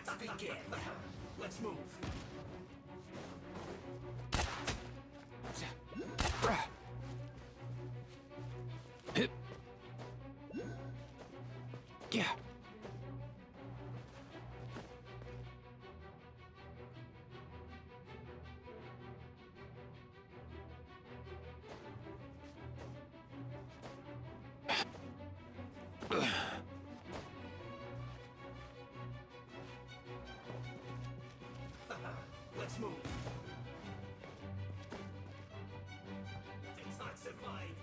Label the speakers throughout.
Speaker 1: Let's begin. Let's move.
Speaker 2: Yeah.
Speaker 1: Let's move. Detoxified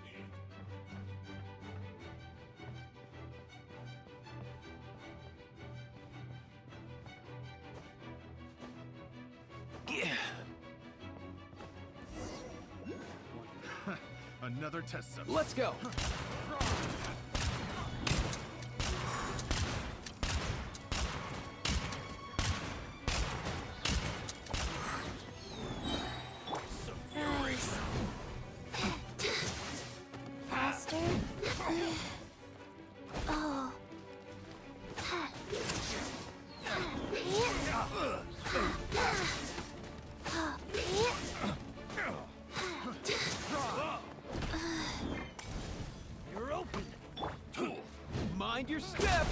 Speaker 1: you.
Speaker 2: Yeah.
Speaker 3: Another test subject.
Speaker 2: Let's go.
Speaker 4: Nice. Faster. Oh.
Speaker 2: You're open. Mind your step.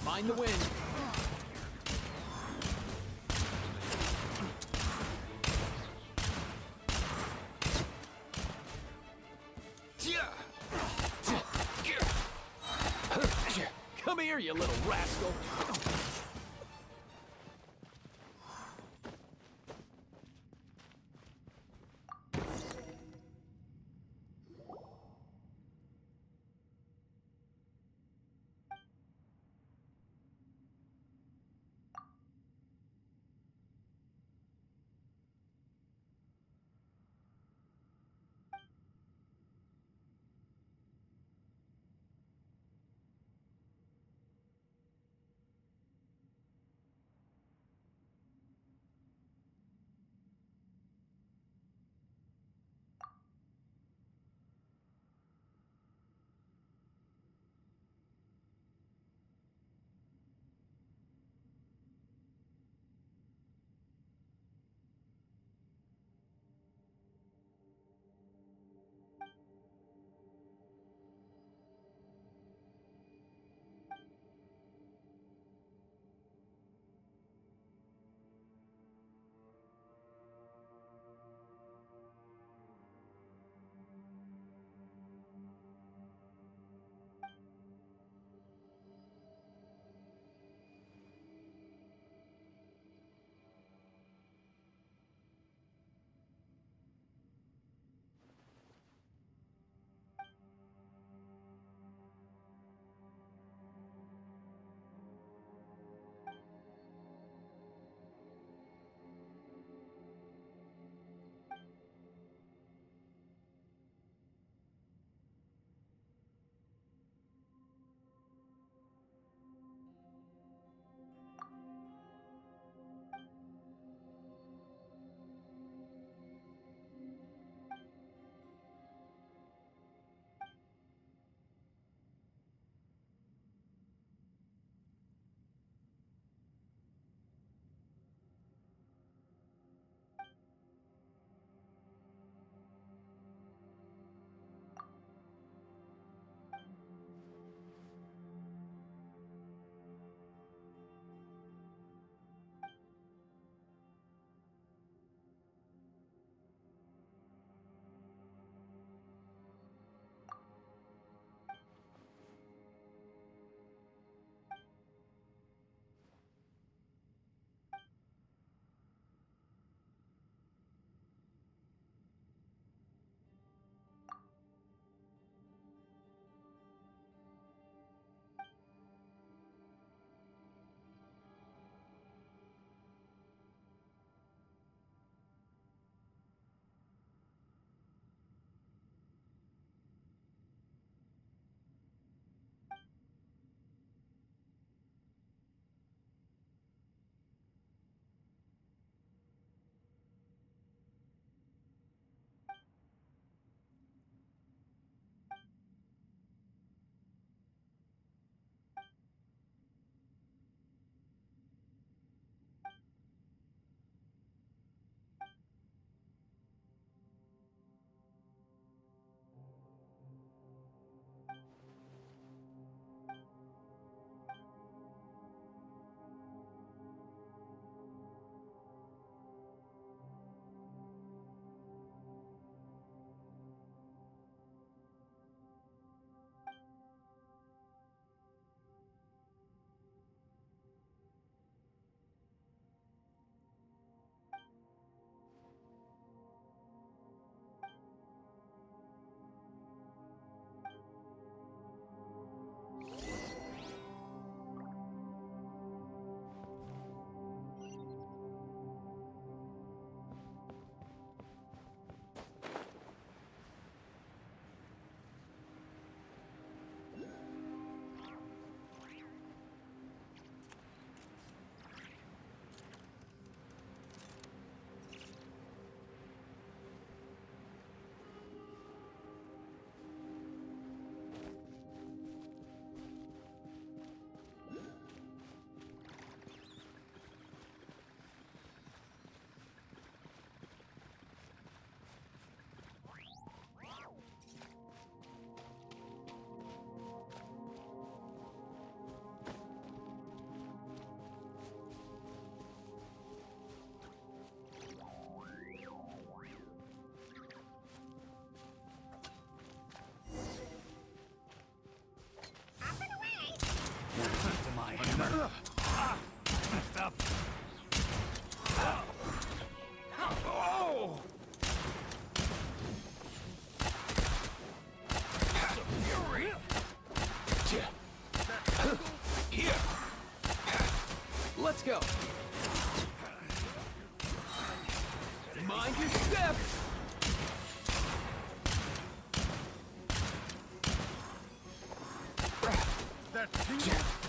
Speaker 2: Mind the wind. Come here, you little rascal. Mind your step.
Speaker 3: That tingle.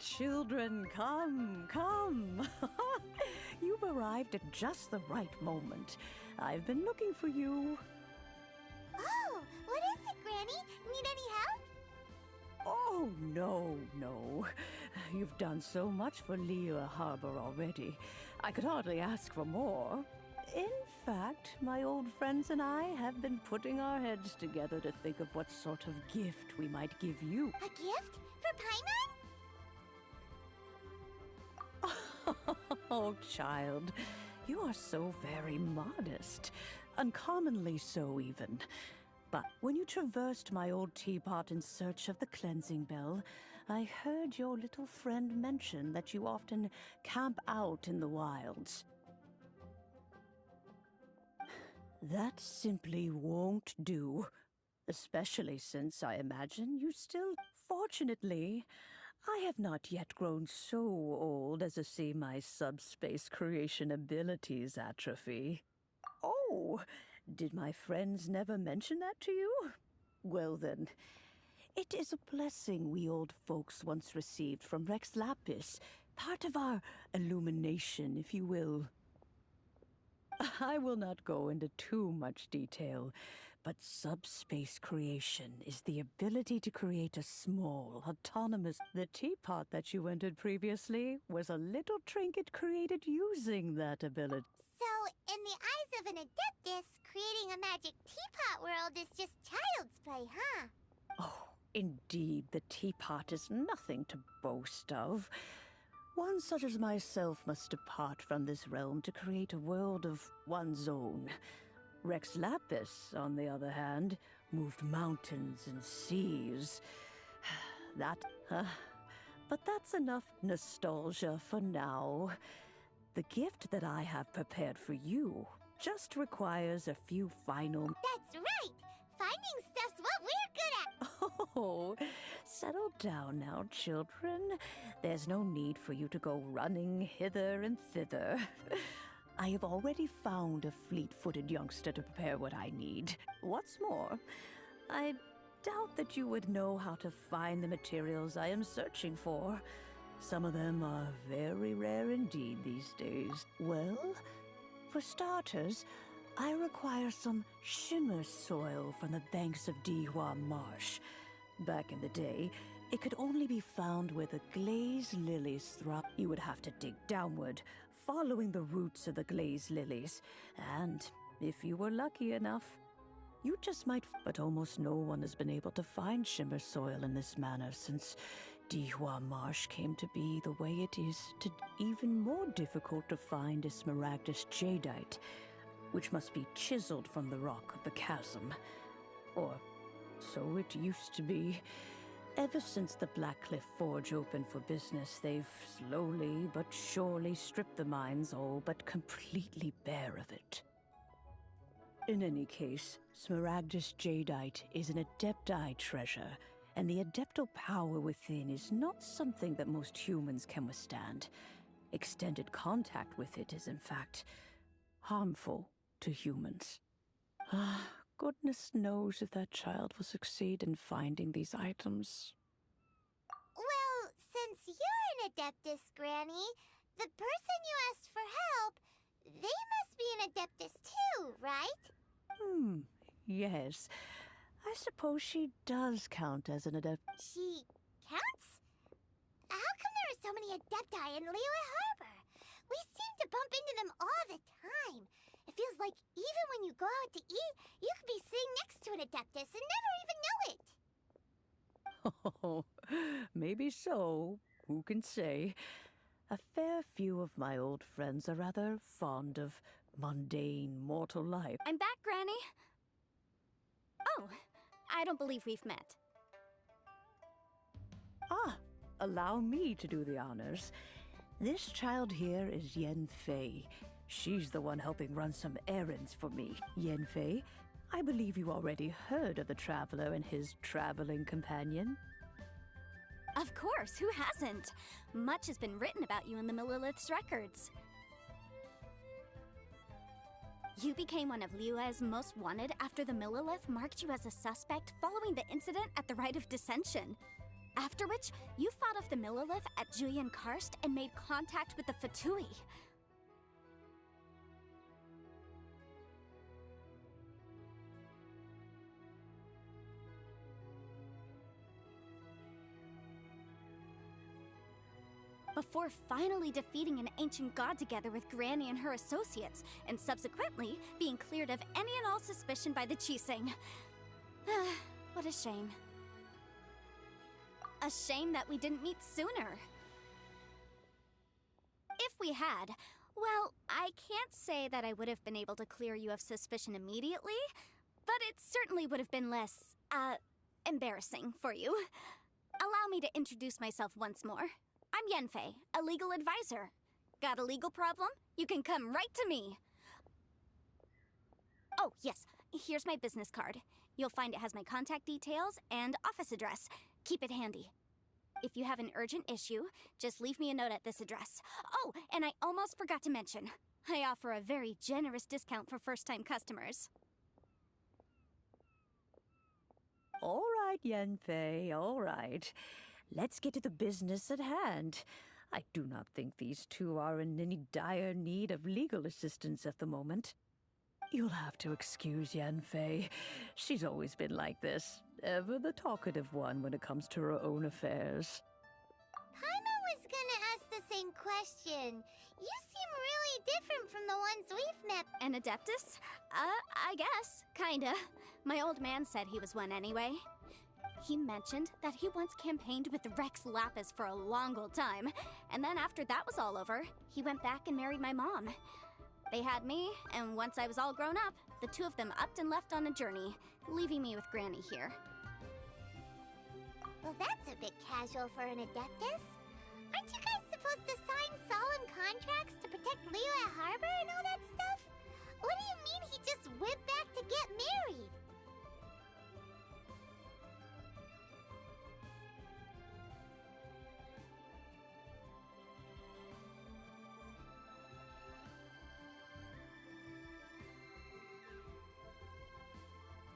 Speaker 3: children, come, come. You've arrived at just the right moment. I've been looking for you.
Speaker 4: Oh, what is it, Granny? Need any help?
Speaker 3: Oh, no, no. You've done so much for Liyue Harbor already. I could hardly ask for more. In fact, my old friends and I have been putting our heads together to think of what sort of gift we might give you.
Speaker 4: A gift? For Paimon?
Speaker 3: Oh, child, you are so very modest. Uncommonly so, even. But when you traversed my old teapot in search of the cleansing bell, I heard your little friend mention that you often camp out in the wilds. That simply won't do. Especially since I imagine you still... Fortunately, I have not yet grown so old as to see my subspace creation abilities atrophy. Oh, did my friends never mention that to you? Well then, it is a blessing we old folks once received from Rex Lapis, part of our illumination, if you will. I will not go into too much detail, but subspace creation is the ability to create a small, autonomous... The teapot that you entered previously was a little trinket created using that ability.
Speaker 4: So, in the eyes of an Adeptus, creating a magic teapot world is just child's play, huh?
Speaker 3: Oh, indeed, the teapot is nothing to boast of. One such as myself must depart from this realm to create a world of one's own. Rex Lapis, on the other hand, moved mountains and seas. But that's enough nostalgia for now. The gift that I have prepared for you just requires a few final...
Speaker 4: That's right! Finding stuff's what we're good at!
Speaker 3: Oh, settle down now, children. There's no need for you to go running hither and thither. I have already found a fleet-footed youngster to prepare what I need. What's more, I doubt that you would know how to find the materials I am searching for. Some of them are very rare indeed these days. Well, for starters, I require some shimmer soil from the banks of Dihua Marsh. Back in the day, it could only be found where the glazed lilies thrive. You would have to dig downward, following the roots of the glazed lilies. And if you were lucky enough, you just might... But almost no one has been able to find shimmer soil in this manner since Dihua Marsh came to be the way it is. Even more difficult to find is smaragdus jadeite, which must be chiseled from the rock of the chasm. Or so it used to be. Ever since the Blackcliff Forge opened for business, they've slowly but surely stripped the mines all but completely bare of it. In any case, smaragdus jadeite is an adepti treasure, and the adeptal power within is not something that most humans can withstand. Extended contact with it is, in fact, harmful to humans. Goodness knows if that child will succeed in finding these items.
Speaker 4: Well, since you're an Adeptus, Granny, the person you asked for help, they must be an Adeptus too, right?
Speaker 3: Yes. I suppose she does count as an adept.
Speaker 4: She counts? How come there are so many Adepti in Liyue Harbor? We seem to bump into them all the time. It feels like even when you go out to eat, you could be sitting next to an Adeptus and never even know it.
Speaker 3: Oh, maybe so. Who can say? A fair few of my old friends are rather fond of mundane mortal life.
Speaker 5: I'm back, Granny. Oh, I don't believe we've met.
Speaker 3: Allow me to do the honors. This child here is Yen Fei. She's the one helping run some errands for me. Yen Fei, I believe you already heard of the traveler and his traveling companion.
Speaker 5: Of course, who hasn't? Much has been written about you in the Millilith's records. You became one of Liyue's most wanted after the Millilith marked you as a suspect following the incident at the Rite of Dissension. After which, you fought off the Millilith at Julian Karst and made contact with the Fatui. Before finally defeating an ancient god together with Granny and her associates, and subsequently being cleared of any and all suspicion by the Chiseng. What a shame. A shame that we didn't meet sooner. If we had, well, I can't say that I would have been able to clear you of suspicion immediately, but it certainly would have been less, embarrassing for you. Allow me to introduce myself once more. I'm Yenfei, a legal advisor. Got a legal problem? You can come right to me. Oh, yes, here's my business card. You'll find it has my contact details and office address. Keep it handy. If you have an urgent issue, just leave me a note at this address. Oh, and I almost forgot to mention, I offer a very generous discount for first-time customers.
Speaker 3: All right, Yenfei, all right. Let's get to the business at hand. I do not think these two are in any dire need of legal assistance at the moment. You'll have to excuse Yenfei. She's always been like this, ever the talkative one when it comes to her own affairs.
Speaker 4: Paimon was gonna ask the same question. You seem really different from the ones we've met.
Speaker 5: An Adeptus? I guess. Kinda. My old man said he was one anyway. He mentioned that he once campaigned with Rex Lapis for a long old time, and then after that was all over, he went back and married my mom. They had me, and once I was all grown up, the two of them upped and left on a journey, leaving me with Granny here.
Speaker 4: Well, that's a bit casual for an Adeptus. Aren't you guys supposed to sign solemn contracts to protect Liyue Harbor and all that stuff? What do you mean he just went back to get married?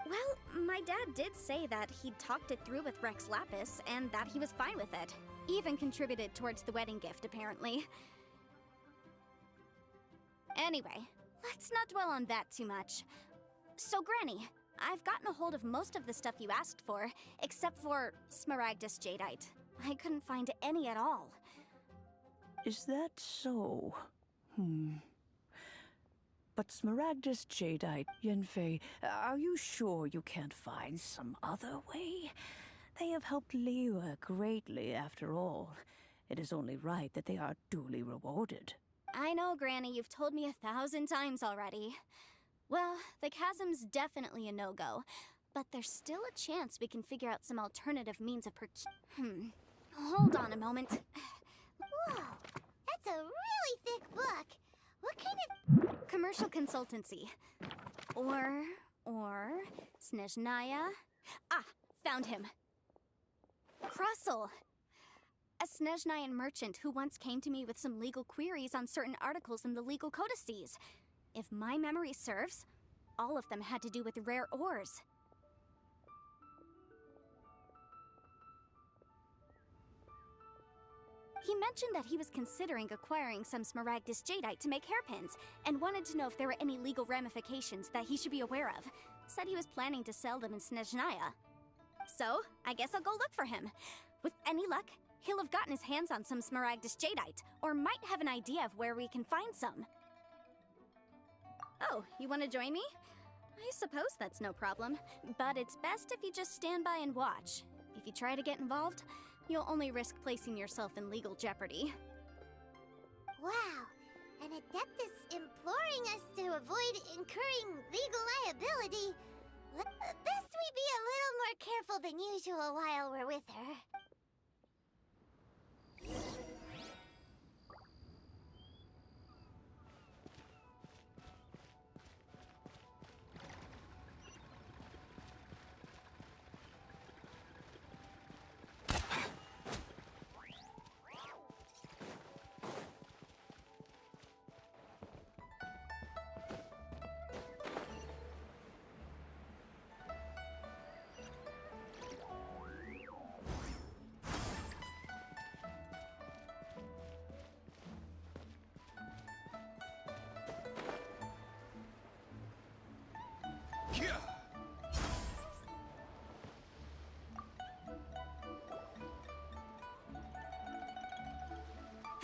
Speaker 5: Well, my dad did say that he'd talked it through with Rex Lapis, and that he was fine with it. Even contributed towards the wedding gift, apparently. Anyway, let's not dwell on that too much. So, Granny, I've gotten a hold of most of the stuff you asked for, except for Smaragdus Jadeite. I couldn't find any at all.
Speaker 3: Is that so? But Smaragdus Jadeite, Yenfei, are you sure you can't find some other way? They have helped Liyue greatly, after all. It is only right that they are duly rewarded.
Speaker 5: I know, Granny, you've told me 1,000 times already. Well, the chasm's definitely a no-go, but there's still a chance we can figure out some alternative means of Hold on a moment.
Speaker 4: Whoa, that's a really thick book. What kind of...
Speaker 5: Commercial consultancy. Or... Snezhnaya? Ah, found him. Krusel! A Snezhnayan merchant who once came to me with some legal queries on certain articles in the legal codices. If my memory serves, all of them had to do with rare ores. He mentioned that he was considering acquiring some Smaragdus Jadeite to make hairpins, and wanted to know if there were any legal ramifications that he should be aware of. Said he was planning to sell them in Snezhnaya. So, I guess I'll go look for him. With any luck, he'll have gotten his hands on some Smaragdus Jadeite, or might have an idea of where we can find some. Oh, you want to join me? I suppose that's no problem, but it's best if you just stand by and watch. If you try to get involved, you'll only risk placing yourself in legal jeopardy.
Speaker 4: Wow, an Adeptus imploring us to avoid incurring legal liability. Best we be a little more careful than usual while we're with her.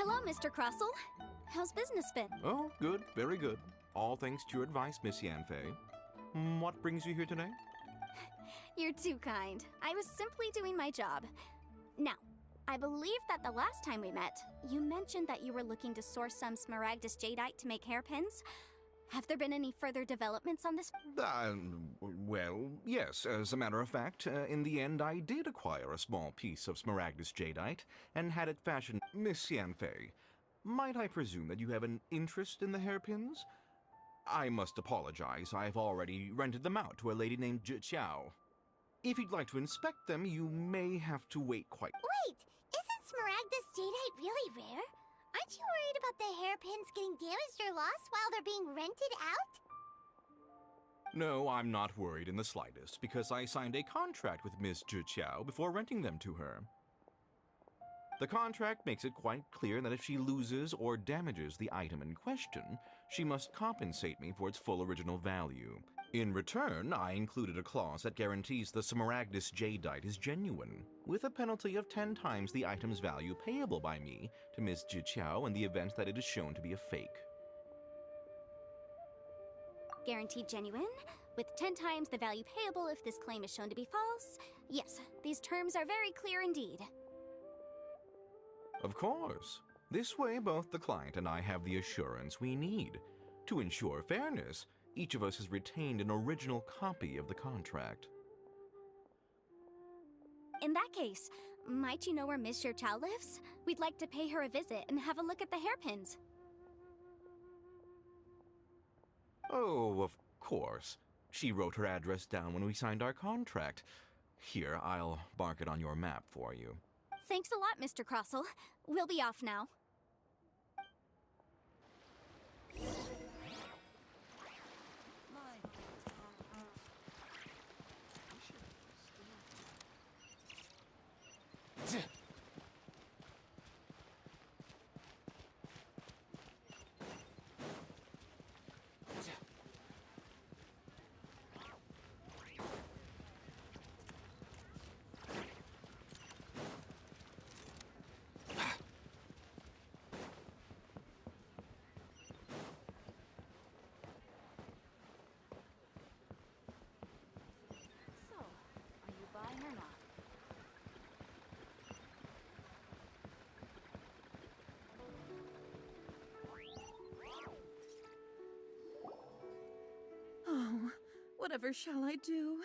Speaker 5: Hello, Mr. Crossell. How's business been?
Speaker 6: Oh, good, very good. All thanks to your advice, Miss Yanfei. What brings you here today?
Speaker 5: You're too kind. I was simply doing my job. Now, I believe that the last time we met, you mentioned that you were looking to source some smaragdus jadeite to make hairpins. Have there been any further developments on this?
Speaker 6: Well, yes. As a matter of fact, in the end, I did acquire a small piece of smaragdus jadeite and had it fashioned. Miss Yanfei, might I presume that you have an interest in the hairpins? I must apologize. I've already rented them out to a lady named Zhiqiao. If you'd like to inspect them, you may have to wait quite.
Speaker 4: Wait, isn't smaragdus jadeite really rare? Aren't you worried about the hairpins getting damaged or lost while they're being rented out?
Speaker 6: No, I'm not worried in the slightest, because I signed a contract with Miss Zhiqiao before renting them to her. The contract makes it quite clear that if she loses or damages the item in question, she must compensate me for its full original value. In return, I included a clause that guarantees the smaragdus jadeite is genuine, with a penalty of 10 times the item's value payable by me to Miss Zhiqiao in the event that it is shown to be a fake.
Speaker 5: Guaranteed genuine, with 10 times the value payable if this claim is shown to be false. Yes, these terms are very clear indeed.
Speaker 6: Of course. This way, both the client and I have the assurance we need. To ensure fairness, each of us has retained an original copy of the contract.
Speaker 5: In that case, might you know where Miss Zhiqiao lives? We'd like to pay her a visit and have a look at the hairpins.
Speaker 6: Oh, of course. She wrote her address down when we signed our contract. Here, I'll mark it on your map for you.
Speaker 5: Thanks a lot, Mr. Crossell. We'll be off now. So, are you buying or not?
Speaker 7: Oh, whatever shall I do?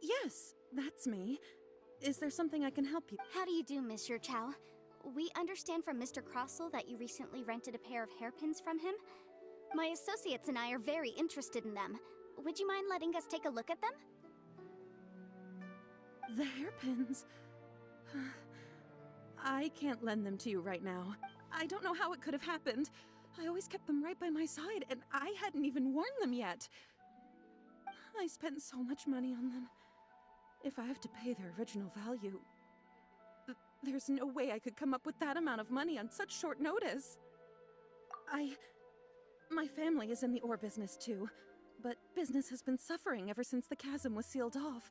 Speaker 7: Yes, that's me. Is there something I can help you?
Speaker 5: How do you do, Miss Zhiqiao? We understand from Mr. Crossell that you recently rented a pair of hairpins from him. My associates and I are very interested in them. Would you mind letting us take a look at them?
Speaker 7: The hairpins. I can't lend them to you right now. I don't know how it could have happened. I always kept them right by my side, and I hadn't even worn them yet. I spent so much money on them. If I have to pay their original value, there's no way I could come up with that amount of money on such short notice. My family is in the ore business too, but business has been suffering ever since the chasm was sealed off.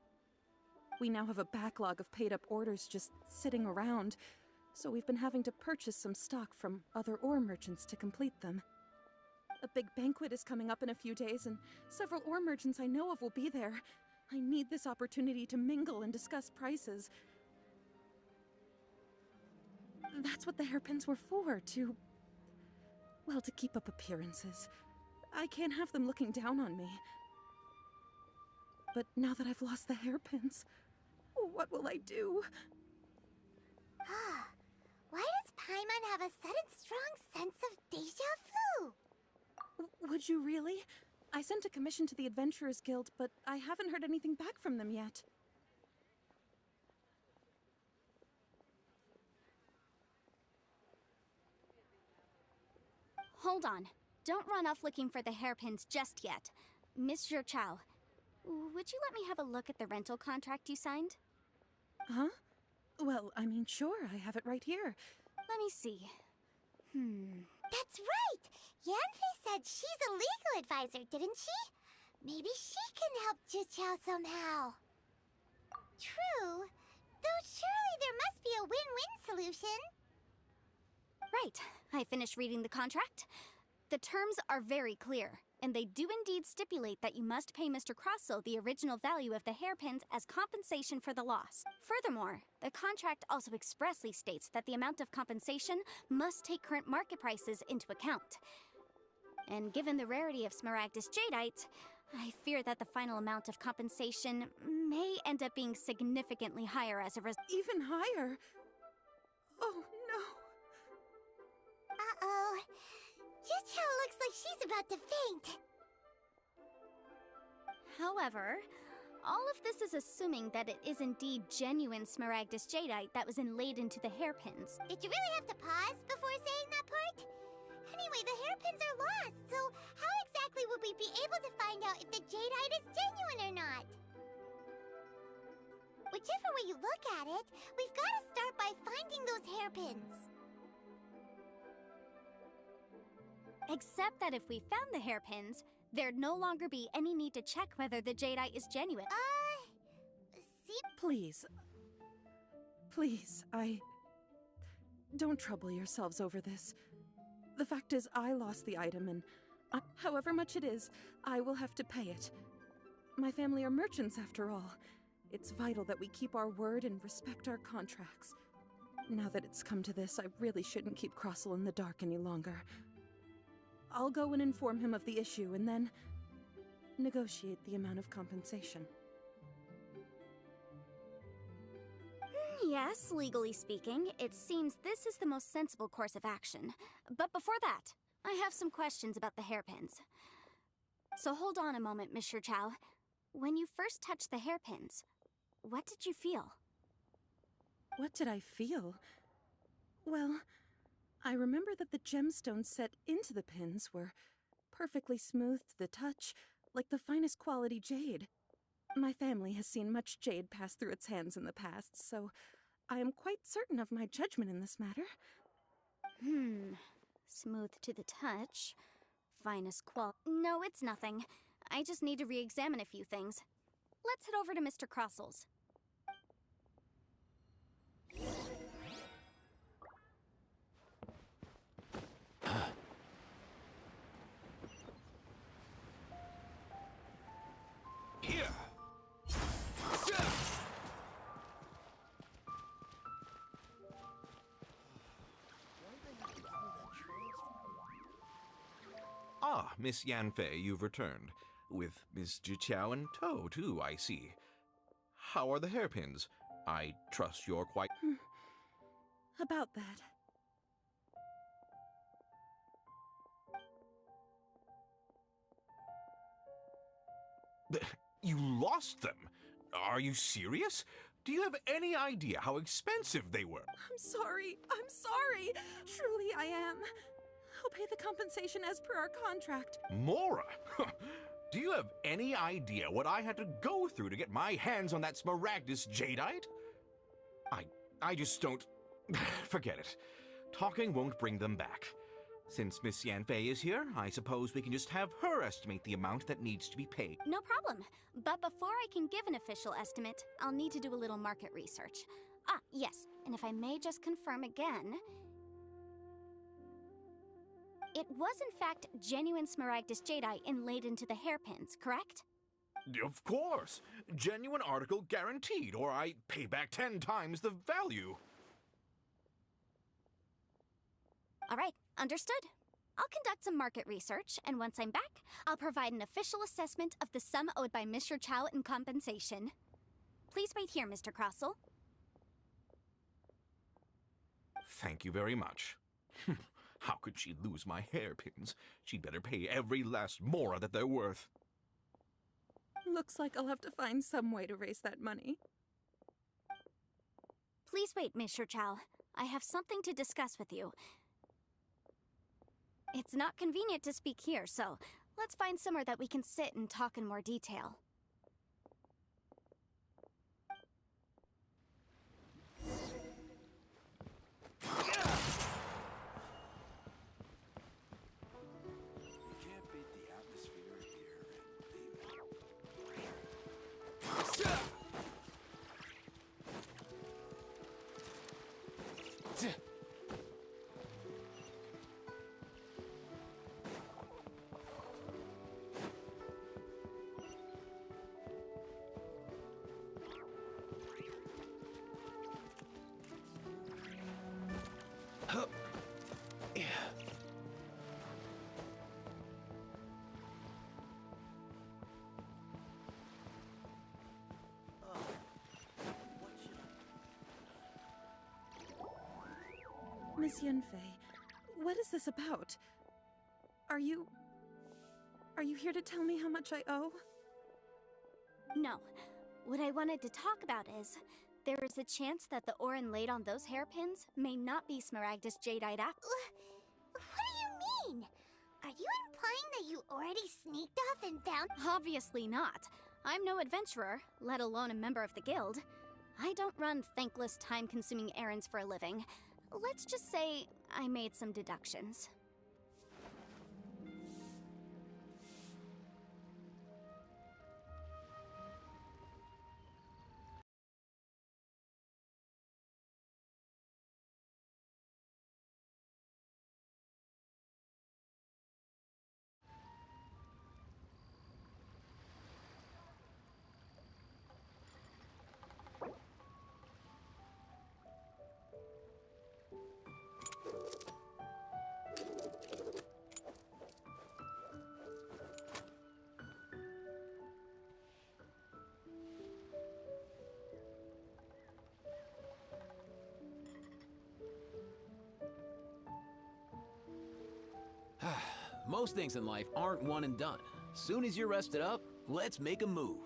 Speaker 7: We now have a backlog of paid-up orders just sitting around, so we've been having to purchase some stock from other ore merchants to complete them. A big banquet is coming up in a few days, and several ore merchants I know of will be there. I need this opportunity to mingle and discuss prices. That's what the hairpins were for, to keep up appearances. I can't have them looking down on me. But now that I've lost the hairpins, what will I do?
Speaker 4: Why does Paimon have a sudden strong sense of déjà vu?
Speaker 7: Would you really? I sent a commission to the Adventurers Guild, but I haven't heard anything back from them yet.
Speaker 5: Hold on. Don't run off looking for the hairpins just yet. Miss Zhiqiao, would you let me have a look at the rental contract you signed?
Speaker 7: Huh? Well, I mean, sure, I have it right here.
Speaker 5: Let me see.
Speaker 4: That's right! Yanfei said she's a legal advisor, didn't she? Maybe she can help Zhiqiao somehow. True. Though surely there must be a win-win solution.
Speaker 5: Right. I finished reading the contract. The terms are very clear, and they do indeed stipulate that you must pay Mr. Crossell the original value of the hairpins as compensation for the loss. Furthermore, the contract also expressly states that the amount of compensation must take current market prices into account. And given the rarity of Smaragdus Jadeite, I fear that the final amount of compensation may end up being significantly higher as a result.
Speaker 7: Even higher? Oh no.
Speaker 4: Uh-oh. Yuchao looks like she's about to faint.
Speaker 5: However, all of this is assuming that it is indeed genuine Smaragdus Jadeite that was inlaid into the hairpins.
Speaker 4: Did you really have to pause before saying that part? Anyway, the hairpins are lost, so how exactly would we be able to find out if the jadeite is genuine or not? Whichever way you look at it, we've got to start by finding those hairpins.
Speaker 5: Except that if we found the hairpins, there'd no longer be any need to check whether the jadeite is genuine.
Speaker 4: See?
Speaker 7: Please. Please, Don't trouble yourselves over this. The fact is, I lost the item, and however much it is, I will have to pay it. My family are merchants, after all. It's vital that we keep our word and respect our contracts. Now that it's come to this, I really shouldn't keep Crossell in the dark any longer. I'll go and inform him of the issue, and then negotiate the amount of compensation.
Speaker 5: Yes, legally speaking, it seems this is the most sensible course of action. But before that, I have some questions about the hairpins. So hold on a moment, Mr. Chow. When you first touched the hairpins, what did you feel?
Speaker 7: What did I feel? Well, I remember that the gemstones set into the pins were perfectly smooth to the touch, like the finest quality jade. My family has seen much jade pass through its hands in the past, so I am quite certain of my judgment in this matter.
Speaker 5: Smooth to the touch. Finest No, it's nothing. I just need to re-examine a few things. Let's head over to Mr. Crossell's.
Speaker 6: Here! Ah, Miss Yanfei, you've returned. With Miss Jiqiao in tow, too, I see. How are the hairpins? I trust you're quite...
Speaker 7: About that.
Speaker 6: You lost them? Are you serious? Do you have any idea how expensive they were?
Speaker 7: I'm sorry. Truly I am. I'll pay the compensation as per our contract.
Speaker 6: Mora? Do you have any idea what I had to go through to get my hands on that Smaragdus Jadeite? I just don't... Forget it. Talking won't bring them back. Since Miss Yanfei is here, I suppose we can just have her estimate the amount that needs to be paid.
Speaker 5: No problem. But before I can give an official estimate, I'll need to do a little market research. Ah, yes. And if I may just confirm again... It was in fact genuine Smaragdus Jadeite inlaid into the hairpins, correct?
Speaker 6: Of course. Genuine article guaranteed, or I pay back 10 times the value.
Speaker 5: All right, understood. I'll conduct some market research, and once I'm back, I'll provide an official assessment of the sum owed by Mr. Chow in compensation. Please wait here, Mr. Crossell.
Speaker 6: Thank you very much. How could she lose my hairpins? She'd better pay every last mora that they're worth.
Speaker 7: Looks like I'll have to find some way to raise that money.
Speaker 5: Please wait, Mr. Chow. I have something to discuss with you. It's not convenient to speak here, so let's find somewhere that we can sit and talk in more detail.
Speaker 7: Miss Yunfei, what is this about? Are you here to tell me how much I owe?
Speaker 5: No. What I wanted to talk about is, there is a chance that the Orin laid on those hairpins may not be Smaragdus Jadeite apple.
Speaker 4: What do you mean? Are you implying that you already sneaked off and found—
Speaker 5: Obviously not. I'm no adventurer, let alone a member of the guild. I don't run thankless, time-consuming errands for a living. Let's just say I made some deductions.
Speaker 2: Most things in life aren't one and done. Soon as you're rested up, let's make a move.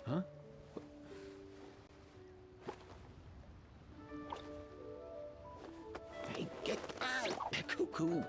Speaker 2: Huh? Hey, get out! Cuckoo!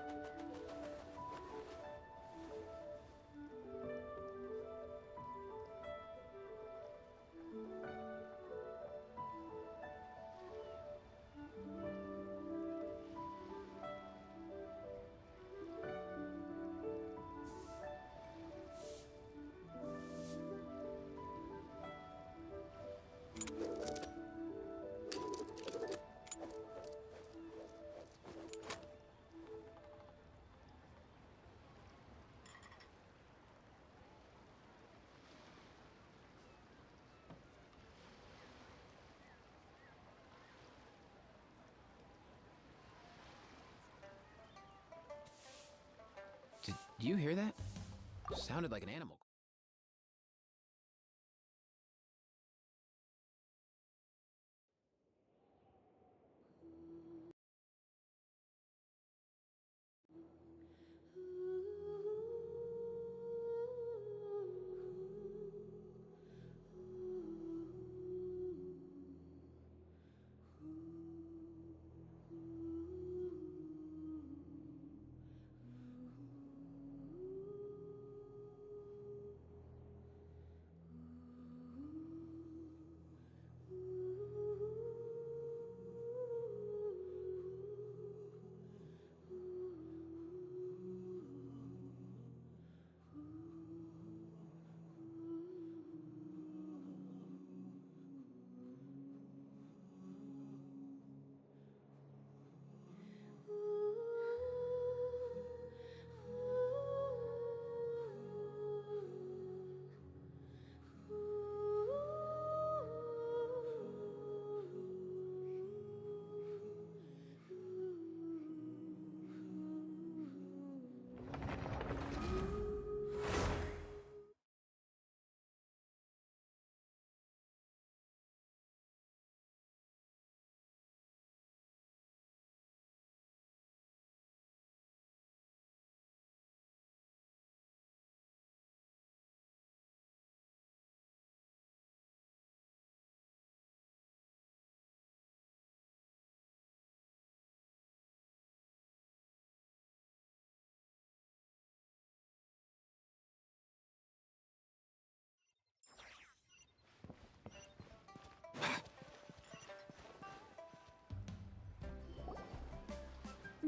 Speaker 2: Did you hear that? Sounded like an animal.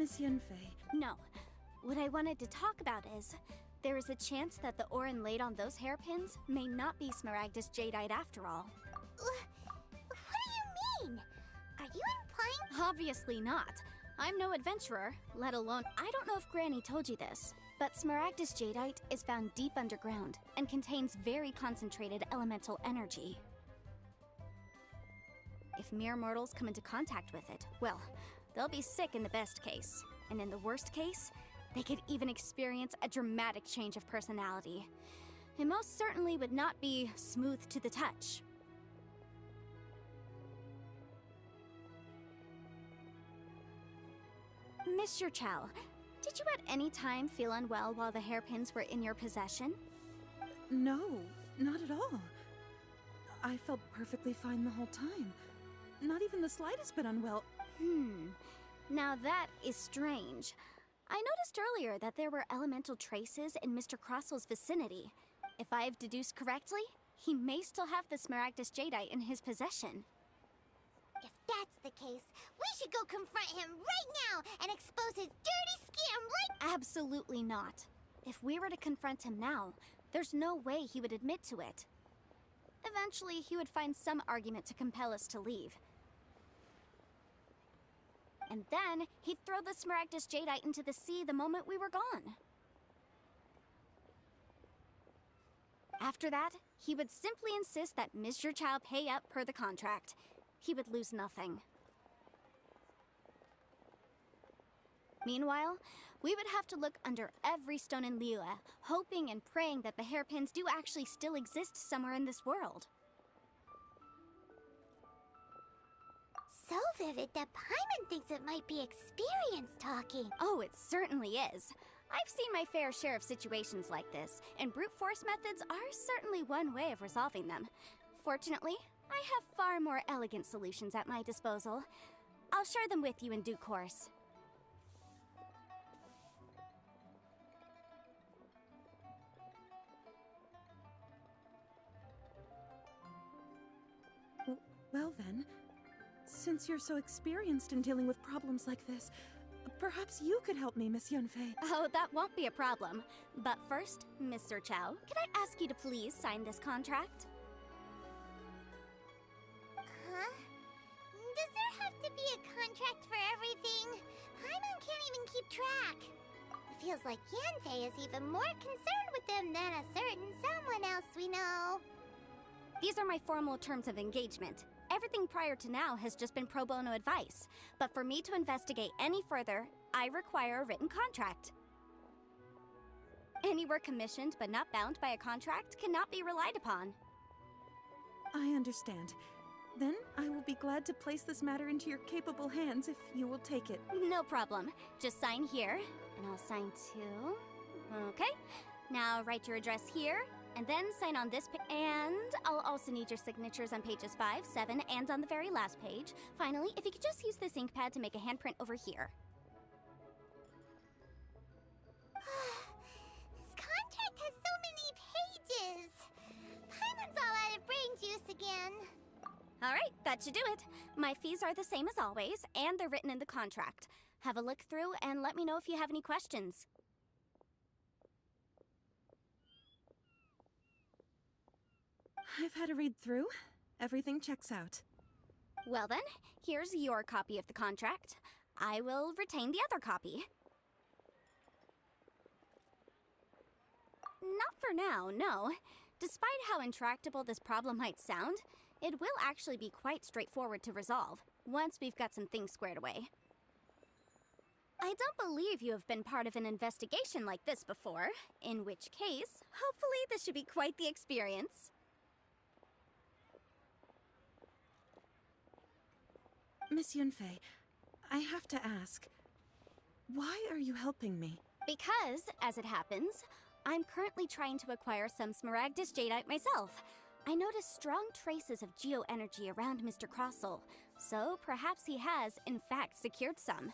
Speaker 7: Miss Yunfei.
Speaker 5: No. What I wanted to talk about is, there is a chance that the ore inlaid on those hairpins may not be Smaragdus Jadeite after all.
Speaker 4: What do you mean? Are you implying?
Speaker 5: Obviously not. I'm no adventurer, let alone... I don't know if Granny told you this, but Smaragdus Jadeite is found deep underground and contains very concentrated elemental energy. If mere mortals come into contact with it, well, they'll be sick in the best case. And in the worst case, they could even experience a dramatic change of personality. It most certainly would not be smooth to the touch. Mr. Chow, did you at any time feel unwell while the hairpins were in your possession?
Speaker 7: No, not at all. I felt perfectly fine the whole time. Not even the slightest bit unwell.
Speaker 5: Now that is strange. I noticed earlier that there were elemental traces in Mr. Crossel's vicinity. If I have deduced correctly, he may still have the Smaragdus Jadeite in his possession.
Speaker 4: If that's the case, we should go confront him right now and expose his dirty scam right...
Speaker 5: Absolutely not. If we were to confront him now, there's no way he would admit to it. Eventually, he would find some argument to compel us to leave. And then, he'd throw the Smaragdus Jadeite into the sea the moment we were gone. After that, he would simply insist that Mr. Chow pay up per the contract. He would lose nothing. Meanwhile, we would have to look under every stone in Liyue, hoping and praying that the hairpins do actually still exist somewhere in this world.
Speaker 4: So vivid that Paimon thinks it might be experience talking.
Speaker 5: Oh, it certainly is. I've seen my fair share of situations like this, and brute force methods are certainly one way of resolving them. Fortunately, I have far more elegant solutions at my disposal. I'll share them with you in due course.
Speaker 7: Well then, since you're so experienced in dealing with problems like this, perhaps you could help me, Miss Yunfei.
Speaker 5: Oh, that won't be a problem. But first, Mr. Chow, can I ask you to please sign this contract?
Speaker 4: Huh? Does there have to be a contract for everything? Paimon can't even keep track. It feels like Yanfei is even more concerned with them than a certain someone else we know.
Speaker 5: These are my formal terms of engagement. Everything prior to now has just been pro bono advice. But for me to investigate any further, I require a written contract. Any work commissioned but not bound by a contract cannot be relied upon.
Speaker 7: I understand. Then I will be glad to place this matter into your capable hands if you will take it.
Speaker 5: No problem. Just sign here, and I'll sign too. Okay. Now write your address here, and then sign on this and I'll also need your signatures on pages 5, 7, and on the very last page. Finally, if you could just use this ink pad to make a handprint over here.
Speaker 4: This contract has so many pages. Paimon's all out of brain juice again.
Speaker 5: All right, that should do it. My fees are the same as always, and they're written in the contract. Have a look through and let me know if you have any questions.
Speaker 7: I've had a read through. Everything checks out.
Speaker 5: Well then, here's your copy of the contract. I will retain the other copy. Not for now, no. Despite how intractable this problem might sound, it will actually be quite straightforward to resolve, once we've got some things squared away. I don't believe you have been part of an investigation like this before, in which case, hopefully this should be quite the experience.
Speaker 7: Miss Yunfei, I have to ask, why are you helping me?
Speaker 5: Because, as it happens, I'm currently trying to acquire some Smaragdus Jadeite myself. I noticed strong traces of geo-energy around Mr. Crossell, so perhaps he has, in fact, secured some.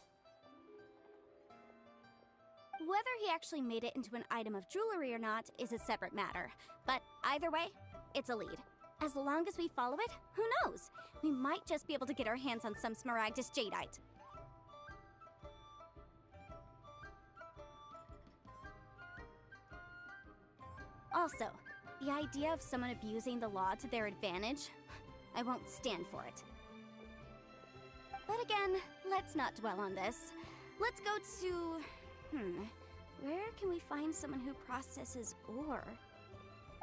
Speaker 5: Whether he actually made it into an item of jewelry or not is a separate matter, but either way, it's a lead. As long as we follow it, who knows? We might just be able to get our hands on some Smaragdus Jadeite. Also, the idea of someone abusing the law to their advantage, I won't stand for it. But again, let's not dwell on this. Let's go to... where can we find someone who processes ore?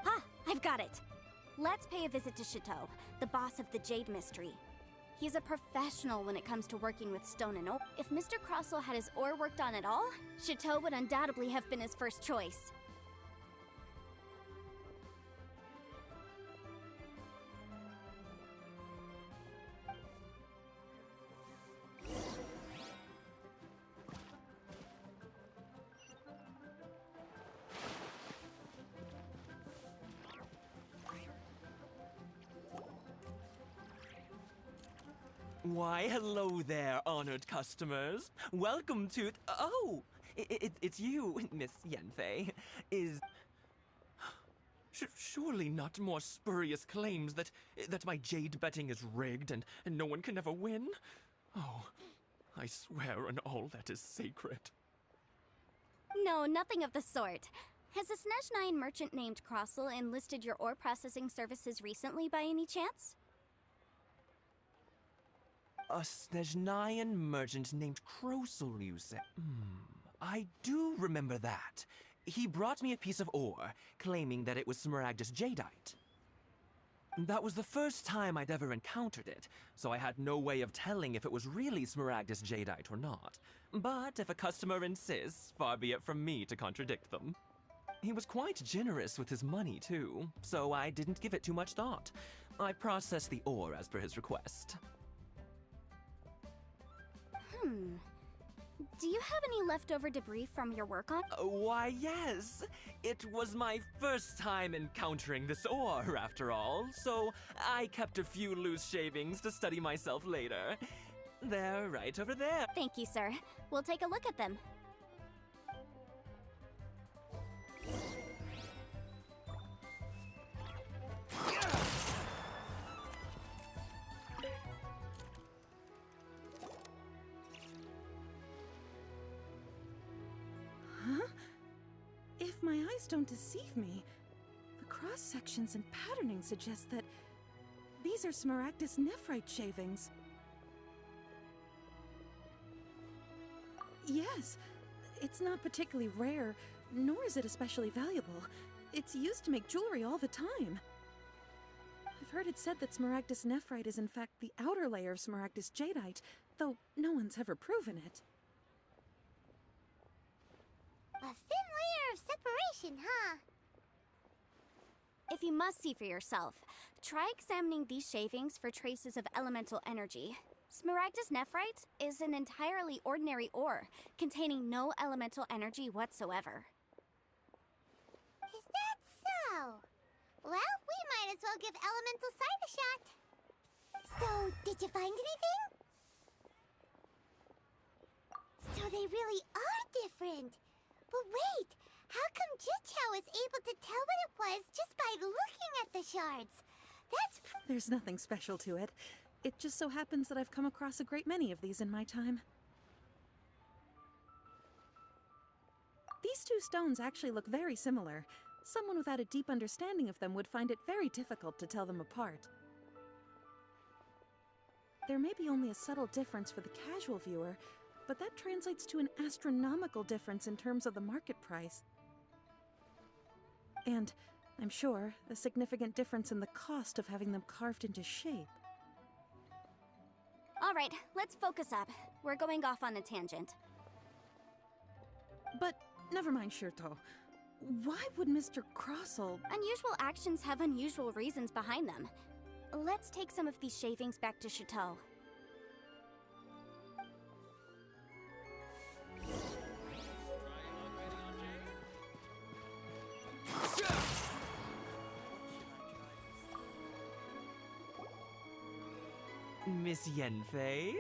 Speaker 5: Ah, I've got it! Let's pay a visit to Chateau, the boss of the Jade Mystery. He's a professional when it comes to working with stone and ore. If Mr. Crossell had his ore worked on at all, Chateau would undoubtedly have been his first choice.
Speaker 8: Why, hello there, honored customers. Welcome to... Oh, it's you, Miss Yenfei. Surely not more spurious claims that my jade betting is rigged and no one can ever win? Oh, I swear on all that is sacred.
Speaker 5: No, nothing of the sort. Has a Snezhnine merchant named Crossell enlisted your ore processing services recently by any chance?
Speaker 8: A Snezhnine merchant named Crossell, you say? I do remember that. He brought me a piece of ore, claiming that it was Smaragdus jadeite. That was the first time I'd ever encountered it, so I had no way of telling if it was really Smaragdus jadeite or not. But if a customer insists, far be it from me to contradict them. He was quite generous with his money, too, so I didn't give it too much thought. I processed the ore as per his request.
Speaker 5: Do you have any leftover debris from your work on?
Speaker 8: Why, yes. It was my first time encountering this ore, after all, so I kept a few loose shavings to study myself later. They're right over there.
Speaker 5: Thank you, sir. We'll take a look at them.
Speaker 7: If my eyes don't deceive me, the cross-sections and patterning suggest that these are Smaragdus nephrite shavings. Yes, it's not particularly rare, nor is it especially valuable. It's used to make jewelry all the time. I've heard it said that Smaragdus nephrite is in fact the outer layer of Smaragdus jadeite, though no one's ever proven it.
Speaker 4: A thin layer of separation, huh?
Speaker 5: If you must see for yourself, try examining these shavings for traces of elemental energy. Smaragdus nephrite is an entirely ordinary ore, containing no elemental energy whatsoever.
Speaker 4: Is that so? Well, we might as well give elemental side a shot. So, did you find anything? So they really are different. But wait, how come Jichao was able to tell what it was just by looking at the shards? That's
Speaker 7: There's nothing special to it. It just so happens that I've come across a great many of these in my time. These two stones actually look very similar. Someone without a deep understanding of them would find it very difficult to tell them apart. There may be only a subtle difference for the casual viewer, but that translates to an astronomical difference in terms of the market price. And, I'm sure, a significant difference in the cost of having them carved into shape.
Speaker 5: All right, let's focus up. We're going off on a tangent.
Speaker 7: But, never mind, Shirto. Why would Mr. Crossell...
Speaker 5: Unusual actions have unusual reasons behind them. Let's take some of these shavings back to Chateau.
Speaker 8: Miss Yenfei?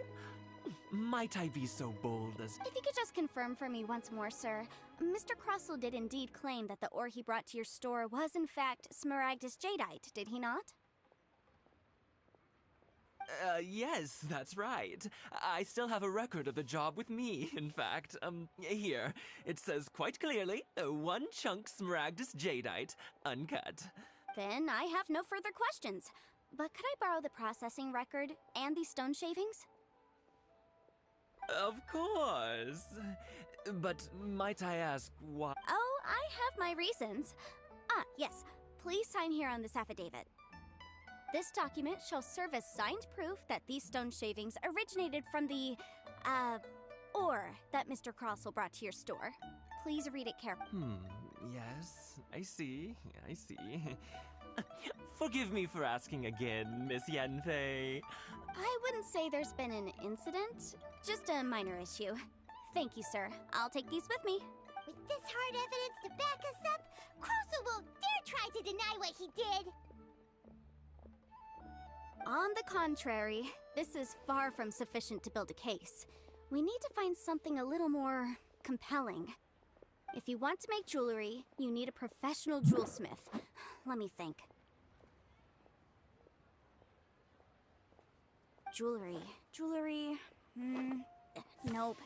Speaker 8: Might I be so bold as...
Speaker 5: If you could just confirm for me once more, sir. Mr. Crossell did indeed claim that the ore he brought to your store was in fact Smaragdus jadeite, did he not?
Speaker 8: Yes, that's right. I still have a record of the job with me, in fact. Here. It says quite clearly, 1 chunk Smaragdus Jadeite, uncut.
Speaker 5: Then I have no further questions. But could I borrow the processing record and these stone shavings?
Speaker 8: Of course. But might I ask why?
Speaker 5: Oh, I have my reasons. Ah, yes. Please sign here on this affidavit. This document shall serve as signed proof that these stone shavings originated from the, ore that Mr. Crossell brought to your store. Please read it carefully.
Speaker 8: Yes, I see. Forgive me for asking again, Miss Yanfei.
Speaker 5: I wouldn't say there's been an incident, just a minor issue. Thank you, sir. I'll take these with me.
Speaker 4: With this hard evidence to back us up, Crossell won't dare try to deny what he did.
Speaker 5: On the contrary, this is far from sufficient to build a case. We need to find something a little more compelling. If you want to make jewelry, you need a professional jewelsmith. Let me think. Jewelry. Nope.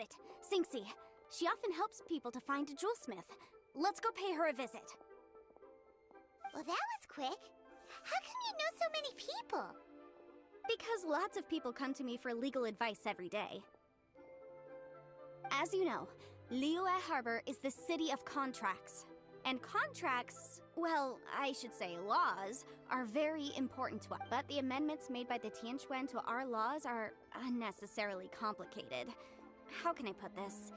Speaker 5: Got it. Sinxie. She often helps people to find a jewelsmith. Let's go pay her a visit.
Speaker 4: Well, that was quick. How come you know so many people?
Speaker 5: Because lots of people come to me for legal advice every day. As you know, Liyue Harbor is the city of contracts. And contracts, well, I should say laws, are very important to us. But the amendments made by the Tianquan to our laws are unnecessarily complicated. How can I put this?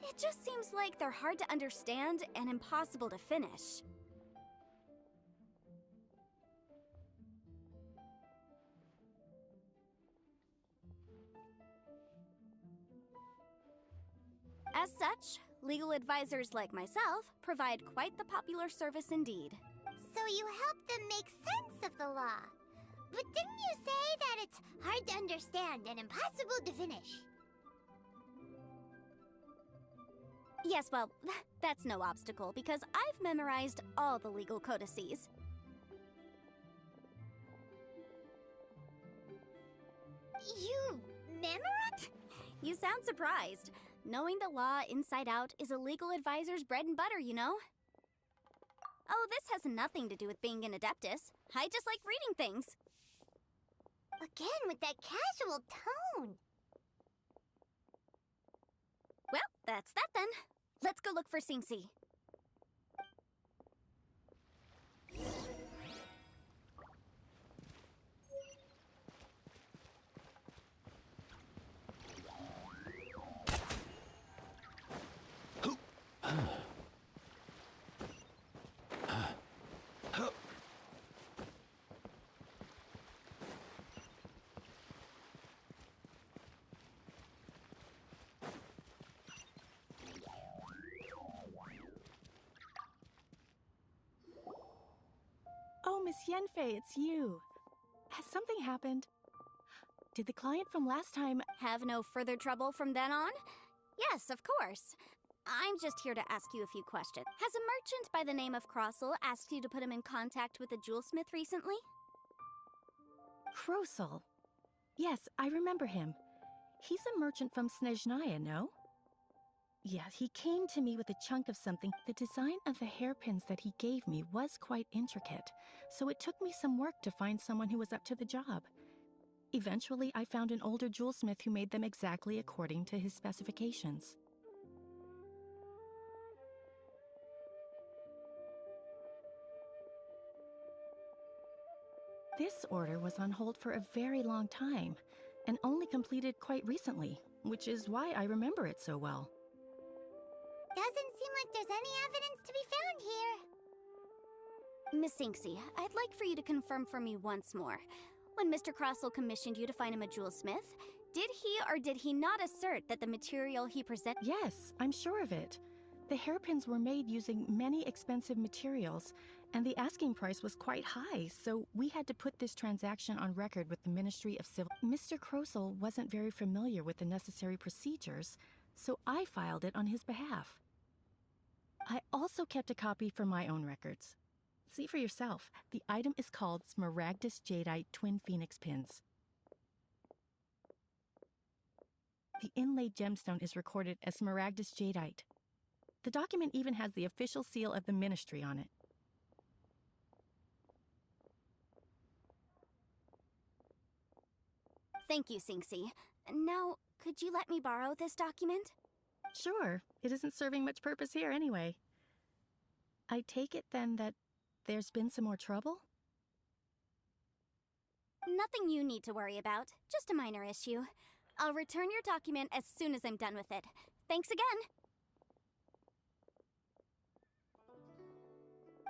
Speaker 5: It just seems like they're hard to understand and impossible to finish. As such, legal advisors like myself provide quite the popular service indeed.
Speaker 4: So you help them make sense of the law. But didn't you say that it's hard to understand and impossible to finish?
Speaker 5: Yes, well, that's no obstacle because I've memorized all the legal codices.
Speaker 4: You memorized?
Speaker 5: You sound surprised. Knowing the law inside out is a legal advisor's bread and butter, you know? Oh, this has nothing to do with being an adeptus. I just like reading things.
Speaker 4: Again with that casual tone.
Speaker 5: Well, that's that then. Let's go look for Sinxie.
Speaker 9: Oh, Miss Yenfei, it's you. Has something happened? Did the client from last time...
Speaker 5: Have no further trouble from then on? Yes, of course. I'm just here to ask you a few questions. Has a merchant by the name of Crossel asked you to put him in contact with a jewelsmith recently?
Speaker 9: Krosel? Yes, I remember him. He's a merchant from Snezhnaya, no? Yeah, he came to me with a chunk of something. The design of the hairpins that he gave me was quite intricate, so it took me some work to find someone who was up to the job. Eventually, I found an older jewelsmith who made them exactly according to his specifications. This order was on hold for a very long time, and only completed quite recently, which is why I remember it so well.
Speaker 4: Doesn't seem like there's any evidence to be found here.
Speaker 5: Miss Sinxie, I'd like for you to confirm for me once more. When Mr. Crossel commissioned you to find him a jewelsmith, did he or did he not assert that the material he presented...
Speaker 9: Yes, I'm sure of it. The hairpins were made using many expensive materials, and the asking price was quite high, so we had to put this transaction on record with the Ministry of Civil... Mr. Krosel wasn't very familiar with the necessary procedures, so I filed it on his behalf. I also kept a copy for my own records. See for yourself, the item is called Smaragdus Jadeite Twin Phoenix Pins. The inlaid gemstone is recorded as Smaragdus Jadeite. The document even has the official seal of the Ministry on it.
Speaker 5: Thank you, Sinxie. Now, could you let me borrow this document?
Speaker 9: Sure, it isn't serving much purpose here anyway. I take it then that there's been some more trouble?
Speaker 5: Nothing you need to worry about, just a minor issue. I'll return your document as soon as I'm done with it. Thanks again!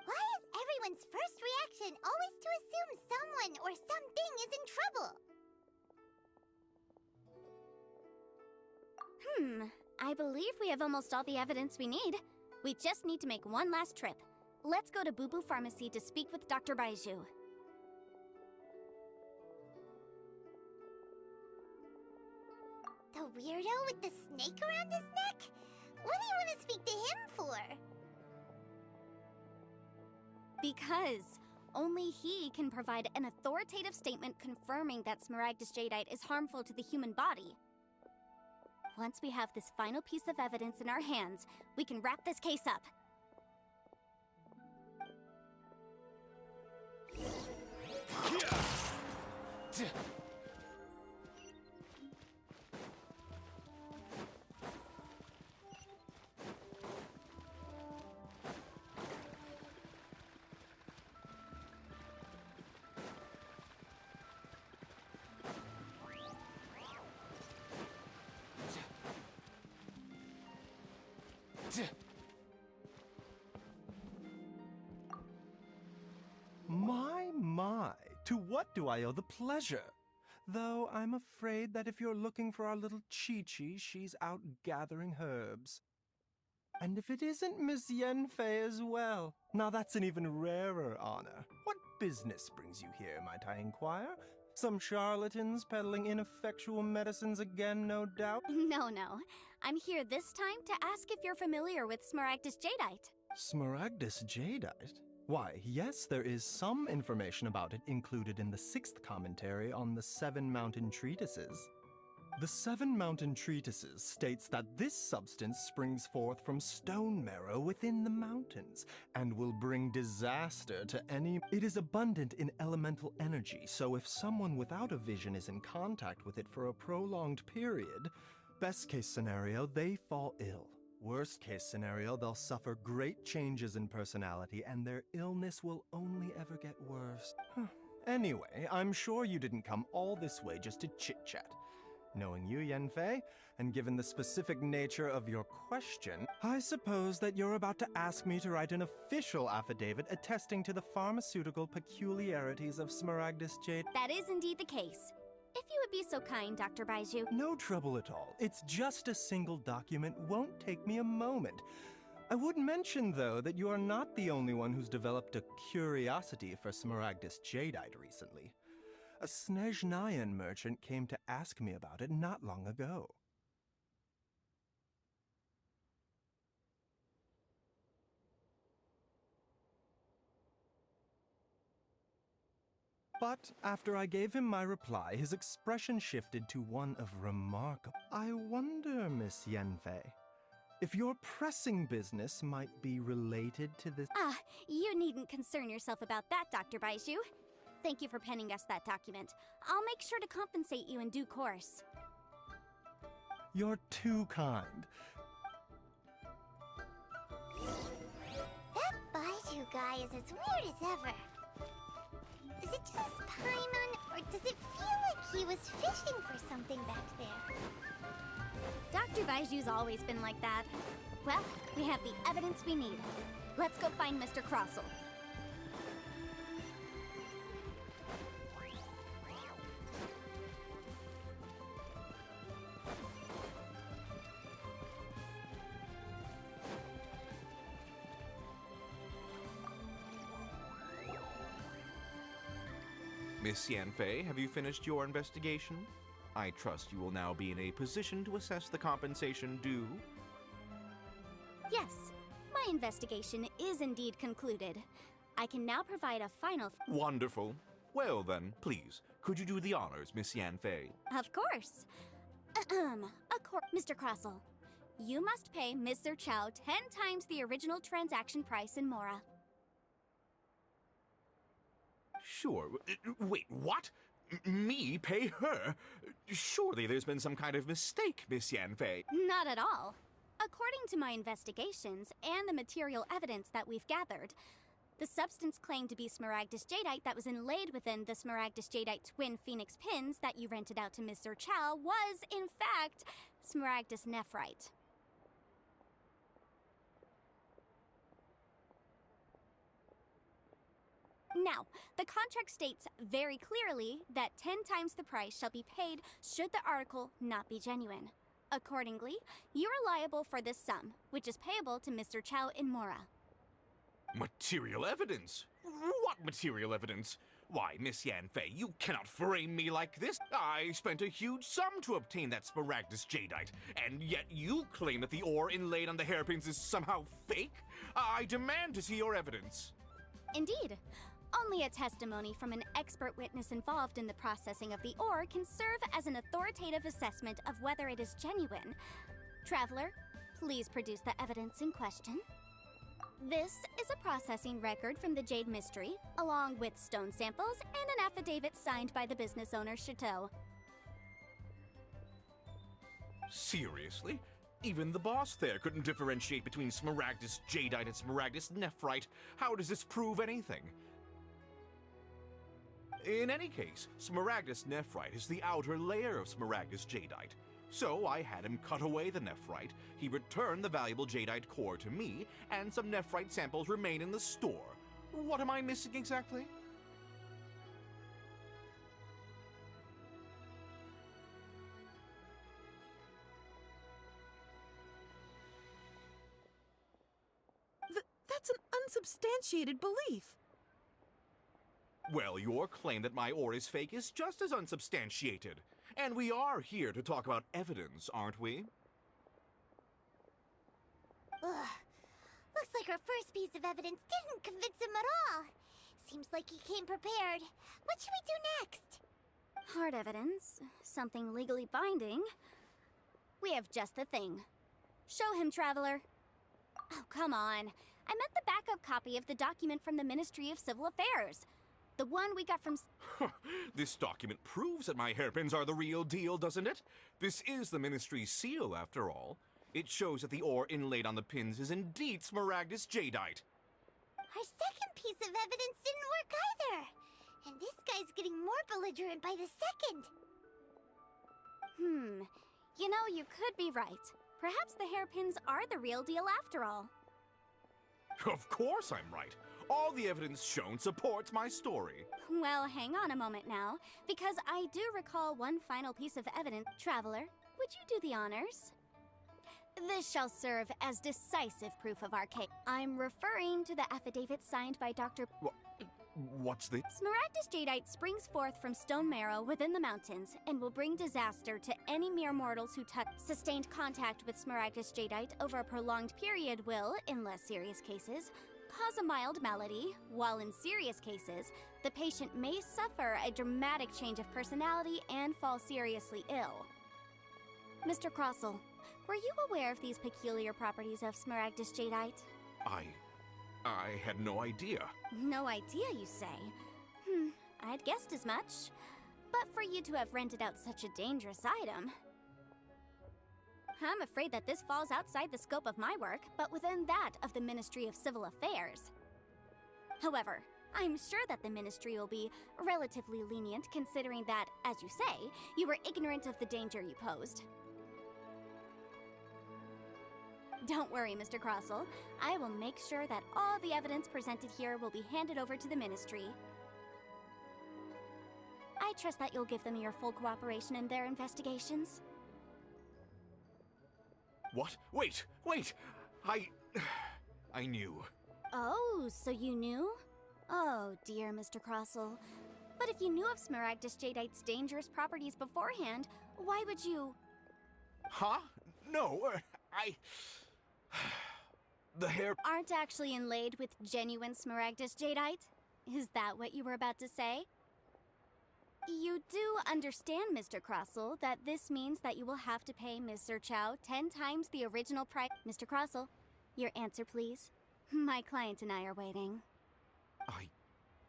Speaker 4: Why is everyone's first reaction always to assume someone or something is in trouble?
Speaker 5: I believe we have almost all the evidence we need. We just need to make one last trip. Let's go to Boo Boo Pharmacy to speak with Dr. Baiju.
Speaker 4: The weirdo with the snake around his neck? What do you want to speak to him for?
Speaker 5: Because only he can provide an authoritative statement confirming that Smaragdus Jadeite is harmful to the human body. Once we have this final piece of evidence in our hands, we can wrap this case up.
Speaker 10: My, to what do I owe the pleasure? Though I'm afraid that if you're looking for our little Chi-Chi, she's out gathering herbs. And if it isn't Miss Yenfei as well, now that's an even rarer honor. What business brings you here, might I inquire? Some charlatans peddling ineffectual medicines again, no doubt?
Speaker 5: No. I'm here this time to ask if you're familiar with Smaragdus Jadeite.
Speaker 10: Smaragdus Jadeite? Why, yes, there is some information about it included in the 6th commentary on the 7 Mountain Treatises. The 7 Mountain Treatises states that this substance springs forth from stone marrow within the mountains and will bring disaster to any... It is abundant in elemental energy, so if someone without a vision is in contact with it for a prolonged period, best case scenario, they fall ill. Worst case scenario, they'll suffer great changes in personality and their illness will only ever get worse. Anyway, I'm sure you didn't come all this way just to chit-chat. Knowing you, Yenfei, and given the specific nature of your question, I suppose that you're about to ask me to write an official affidavit attesting to the pharmaceutical peculiarities of Smaragdus Jade.
Speaker 5: That is indeed the case. If you would be so kind, Dr. Baiju.
Speaker 10: No trouble at all. It's just a single document, won't take me a moment. I would mention, though, that you are not the only one who's developed a curiosity for Smaragdus Jadeite recently. A Snezhnayan merchant came to ask me about it not long ago. But after I gave him my reply, his expression shifted to one of remarkable. I wonder, Miss Yenfei, if your pressing business might be related to this.
Speaker 5: You needn't concern yourself about that, Dr. Baiju. Thank you for penning us that document. I'll make sure to compensate you in due course.
Speaker 10: You're too kind.
Speaker 4: That Baiju guy is as weird as ever. Is it just Paimon, or does it feel like he was fishing for something back there?
Speaker 5: Dr. Baiju's always been like that. Well, we have the evidence we need. Let's go find Mr. Crossel.
Speaker 6: Miss Yanfei, have you finished your investigation? I trust you will now be in a position to assess the compensation due.
Speaker 5: Yes, my investigation is indeed concluded. I can now provide a final...
Speaker 6: Wonderful. Well then, please, could you do the honors, Miss Yanfei?
Speaker 5: Of course. Mr. Crossel, you must pay Mr. Chow 10 times the original transaction price in Mora.
Speaker 6: Sure. Wait, what? Me pay her? Surely there's been some kind of mistake, Miss Yanfei.
Speaker 5: Not at all. According to my investigations and the material evidence that we've gathered, the substance claimed to be Smaragdus Jadeite that was inlaid within the Smaragdus Jadeite twin phoenix pins that you rented out to Mr. Chow was, in fact, Smaragdus Nephrite. Now, the contract states very clearly that 10 times the price shall be paid should the article not be genuine. Accordingly, you are liable for this sum, which is payable to Mr. Chow in Mora.
Speaker 6: Material evidence? What material evidence? Why, Miss Yanfei, you cannot frame me like this. I spent a huge sum to obtain that Smaragdus Jadeite, and yet you claim that the ore inlaid on the hairpins is somehow fake? I demand to see your evidence.
Speaker 5: Indeed. Only a testimony from an expert witness involved in the processing of the ore can serve as an authoritative assessment of whether it is genuine. Traveler, please produce the evidence in question. This is a processing record from the Jade Mystery, along with stone samples and an affidavit signed by the business owner, Chateau.
Speaker 6: Seriously? Even the boss there couldn't differentiate between Smaragdus Jadeite and Smaragdus Nephrite. How does this prove anything? In any case, Smaragdus Nephrite is the outer layer of Smaragdus Jadeite. So I had him cut away the Nephrite, he returned the valuable Jadeite core to me, and some Nephrite samples remain in the store. What am I missing exactly?
Speaker 7: That's an unsubstantiated belief.
Speaker 6: Well, your claim that my ore is fake is just as unsubstantiated. And we are here to talk about evidence, aren't we?
Speaker 4: Ugh. Looks like our first piece of evidence didn't convince him at all. Seems like he came prepared. What should we do next?
Speaker 5: Hard evidence, something legally binding. We have just the thing. Show him, Traveler. Oh, come on. I meant the backup copy of the document from the Ministry of Civil Affairs. The one we got from...
Speaker 6: This document proves that my hairpins are the real deal, doesn't it? This is the Ministry's seal, after all. It shows that the ore inlaid on the pins is indeed Smaragdus Jadeite.
Speaker 4: Our second piece of evidence didn't work either. And this guy's getting more belligerent by the second.
Speaker 5: You know, you could be right. Perhaps the hairpins are the real deal after all.
Speaker 6: Of course I'm right. All the evidence shown supports my story.
Speaker 5: Well, hang on a moment now, because I do recall one final piece of evidence. Traveler, would you do the honors? This shall serve as decisive proof of our case. I'm referring to the affidavit signed by Dr.
Speaker 6: What's the...
Speaker 5: Smaragdus Jadeite springs forth from stone marrow within the mountains and will bring disaster to any mere mortals who touch. Sustained contact with Smaragdus Jadeite over a prolonged period will, in less serious cases, cause a mild malady, while in serious cases, the patient may suffer a dramatic change of personality and fall seriously ill. Mr. Crossell, were you aware of these peculiar properties of Smaragdus Jadeite?
Speaker 6: I had no idea.
Speaker 5: No idea, you say? I'd guessed as much. But for you to have rented out such a dangerous item... I'm afraid that this falls outside the scope of my work, but within that of the Ministry of Civil Affairs. However, I'm sure that the Ministry will be relatively lenient considering that, as you say, you were ignorant of the danger you posed. Don't worry, Mr. Crossell. I will make sure that all the evidence presented here will be handed over to the Ministry. I trust that you'll give them your full cooperation in their investigations.
Speaker 6: What? Wait! I knew.
Speaker 5: Oh, so you knew? Oh, dear, Mr. Crossell. But if you knew of Smaragdus Jadeite's dangerous properties beforehand, why would you...
Speaker 6: Huh? No, The hair...
Speaker 5: Aren't actually inlaid with genuine Smaragdus Jadeite? Is that what you were about to say? You do understand, Mr. Crossell, that this means that you will have to pay Ms. Zerchow 10 times the original price. Mr. Crossell, your answer, please. My client and I are waiting.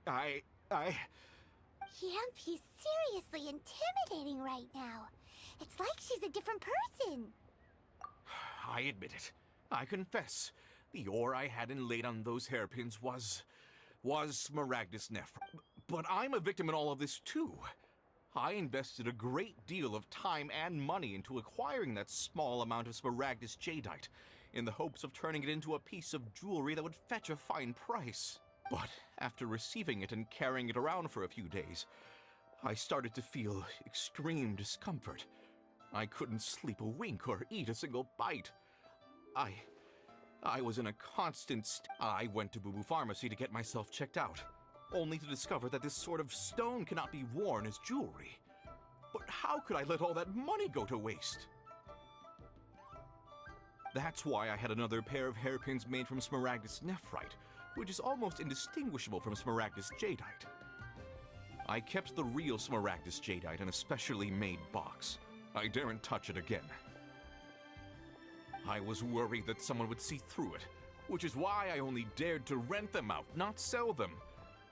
Speaker 4: Yep, he's seriously intimidating right now. It's like she's a different person.
Speaker 6: I admit it. I confess. The ore I had inlaid on those hairpins was Smaragdus Nephrite. But I'm a victim in all of this too. I invested a great deal of time and money into acquiring that small amount of Smaragdus Jadeite, in the hopes of turning it into a piece of jewelry that would fetch a fine price. But after receiving it and carrying it around for a few days, I started to feel extreme discomfort. I couldn't sleep a wink or eat a single bite. I was in a constant I went to Boo Boo Pharmacy to get myself checked out, only to discover that this sort of stone cannot be worn as jewelry. But how could I let all that money go to waste? That's why I had another pair of hairpins made from Smaragdus Nephrite, which is almost indistinguishable from Smaragdus Jadeite. I kept the real Smaragdus Jadeite in a specially made box. I daren't touch it again. I was worried that someone would see through it, which is why I only dared to rent them out, not sell them.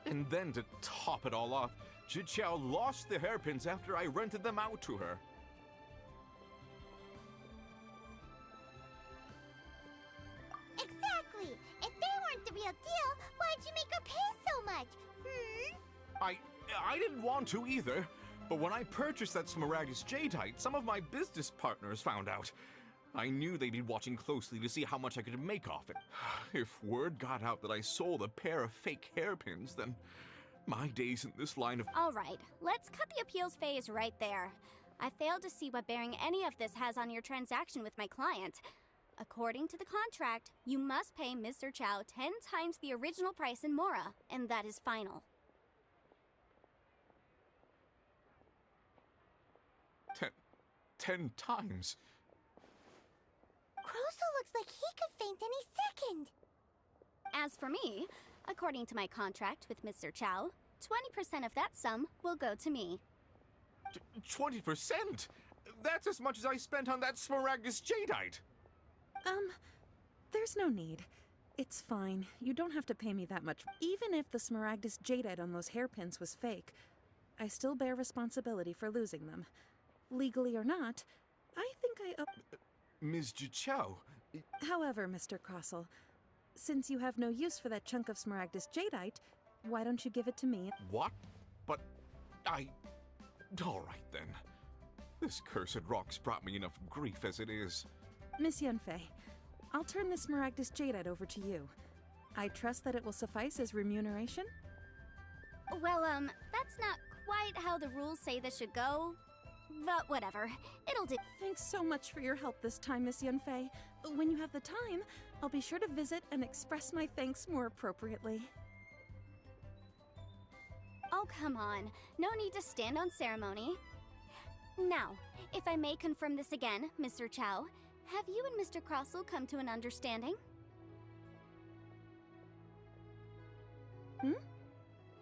Speaker 6: And then to top it all off, Zhiqiao lost the hairpins after I rented them out to her.
Speaker 4: Exactly! If they weren't the real deal, why'd you make her pay so much?
Speaker 6: I didn't want to either, but when I purchased that Smaragdus Jadeite, some of my business partners found out. I knew they'd be watching closely to see how much I could make off it. If word got out that I sold a pair of fake hairpins, then my days in this line of—
Speaker 5: All right, let's cut the appeals phase right there. I failed to see what bearing any of this has on your transaction with my client. According to the contract, you must pay Mr. Chow 10 times the original price in Mora, and that is final.
Speaker 6: 10 times?
Speaker 4: Kroso looks like he could faint any second.
Speaker 5: As for me, according to my contract with Mr. Chow, 20% of that sum will go to me.
Speaker 6: 20%? That's as much as I spent on that Smaragdus Jadeite!
Speaker 7: There's no need. It's fine. You don't have to pay me that much. Even if the Smaragdus Jadeite on those hairpins was fake, I still bear responsibility for losing them. Legally or not, I think I owe—
Speaker 6: Ms. Zhiqiao.
Speaker 7: However, Mr. Crossell, since you have no use for that chunk of Smaragdus Jadeite, why don't you give it to me?
Speaker 6: What? But all right then. This cursed rock's brought me enough grief as it is.
Speaker 7: Miss Yunfei, I'll turn the Smaragdus Jadeite over to you. I trust that it will suffice as remuneration?
Speaker 5: Well, that's not quite how the rules say this should go. But whatever, it'll do.
Speaker 7: Thanks so much for your help this time, Miss Yunfei. When you have the time, I'll be sure to visit and express my thanks more appropriately.
Speaker 5: Oh, come on. No need to stand on ceremony. Now, if I may confirm this again, Mr. Chow, have you and Mr. Crossell come to an understanding?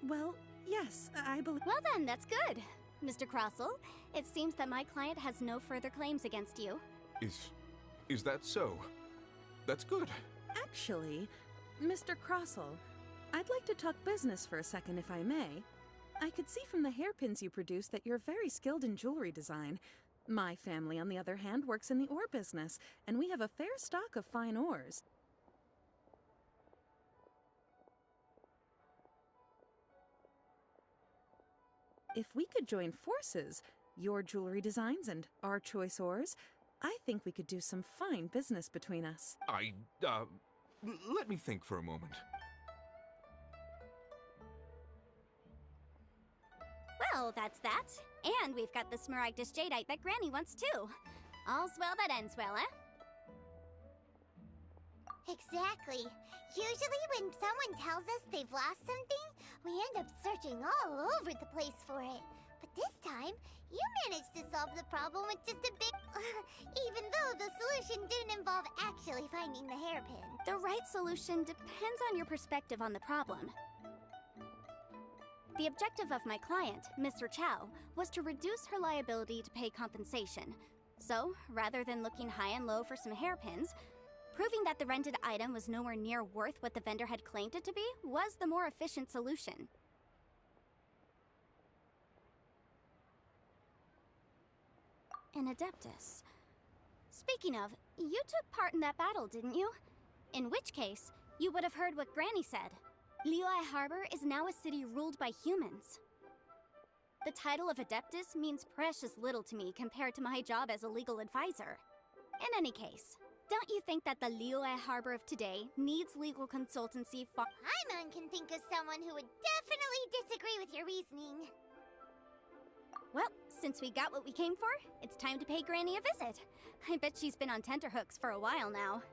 Speaker 7: Well, yes, I believe—
Speaker 5: Well then, that's good. Mr. Crossell, it seems that my client has no further claims against you.
Speaker 6: Is that so? That's good.
Speaker 7: Actually, Mr. Crossell, I'd like to talk business for a second if I may. I could see from the hairpins you produce that you're very skilled in jewelry design. My family, on the other hand, works in the ore business, and we have a fair stock of fine ores. If we could join forces, your jewelry designs and our choice ores, I think we could do some fine business between us.
Speaker 6: Let me think for a moment.
Speaker 5: Well, that's that. And we've got the Smaragdus Jadeite that Granny wants too. All's well that ends well, eh?
Speaker 4: Exactly. Usually when someone tells us they've lost something, we end up searching all over the place for it. But this time, you managed to solve the problem with just a big... even though the solution didn't involve actually finding the hairpin.
Speaker 5: The right solution depends on your perspective on the problem. The objective of my client, Mr. Chow, was to reduce her liability to pay compensation. So, rather than looking high and low for some hairpins, proving that the rented item was nowhere near worth what the vendor had claimed it to be was the more efficient solution. An Adeptus. Speaking of, you took part in that battle, didn't you? In which case, you would have heard what Granny said. Liyue Harbor is now a city ruled by humans. The title of Adeptus means precious little to me compared to my job as a legal advisor. In any case, don't you think that the Liyue Harbor of today needs legal consultancy for—
Speaker 4: Paimon can think of someone who would definitely disagree with your reasoning.
Speaker 5: Well, since we got what we came for, it's time to pay Granny a visit. I bet she's been on tenterhooks for a while now.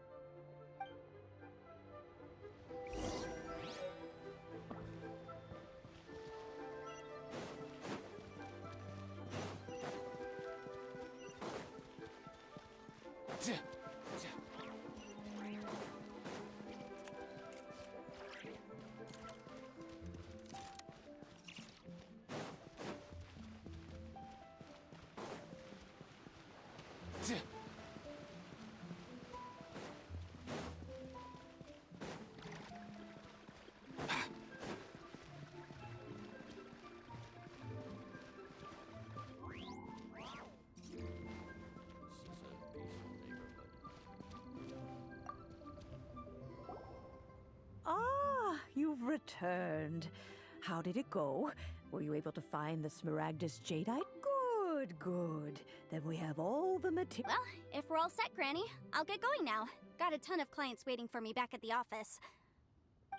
Speaker 3: returned. How did it go? Were you able to find the Smaragdus Jadeite? Good, good. Then we have all the material.
Speaker 5: Well, if we're all set, Granny, I'll get going now. Got a ton of clients waiting for me back at the office.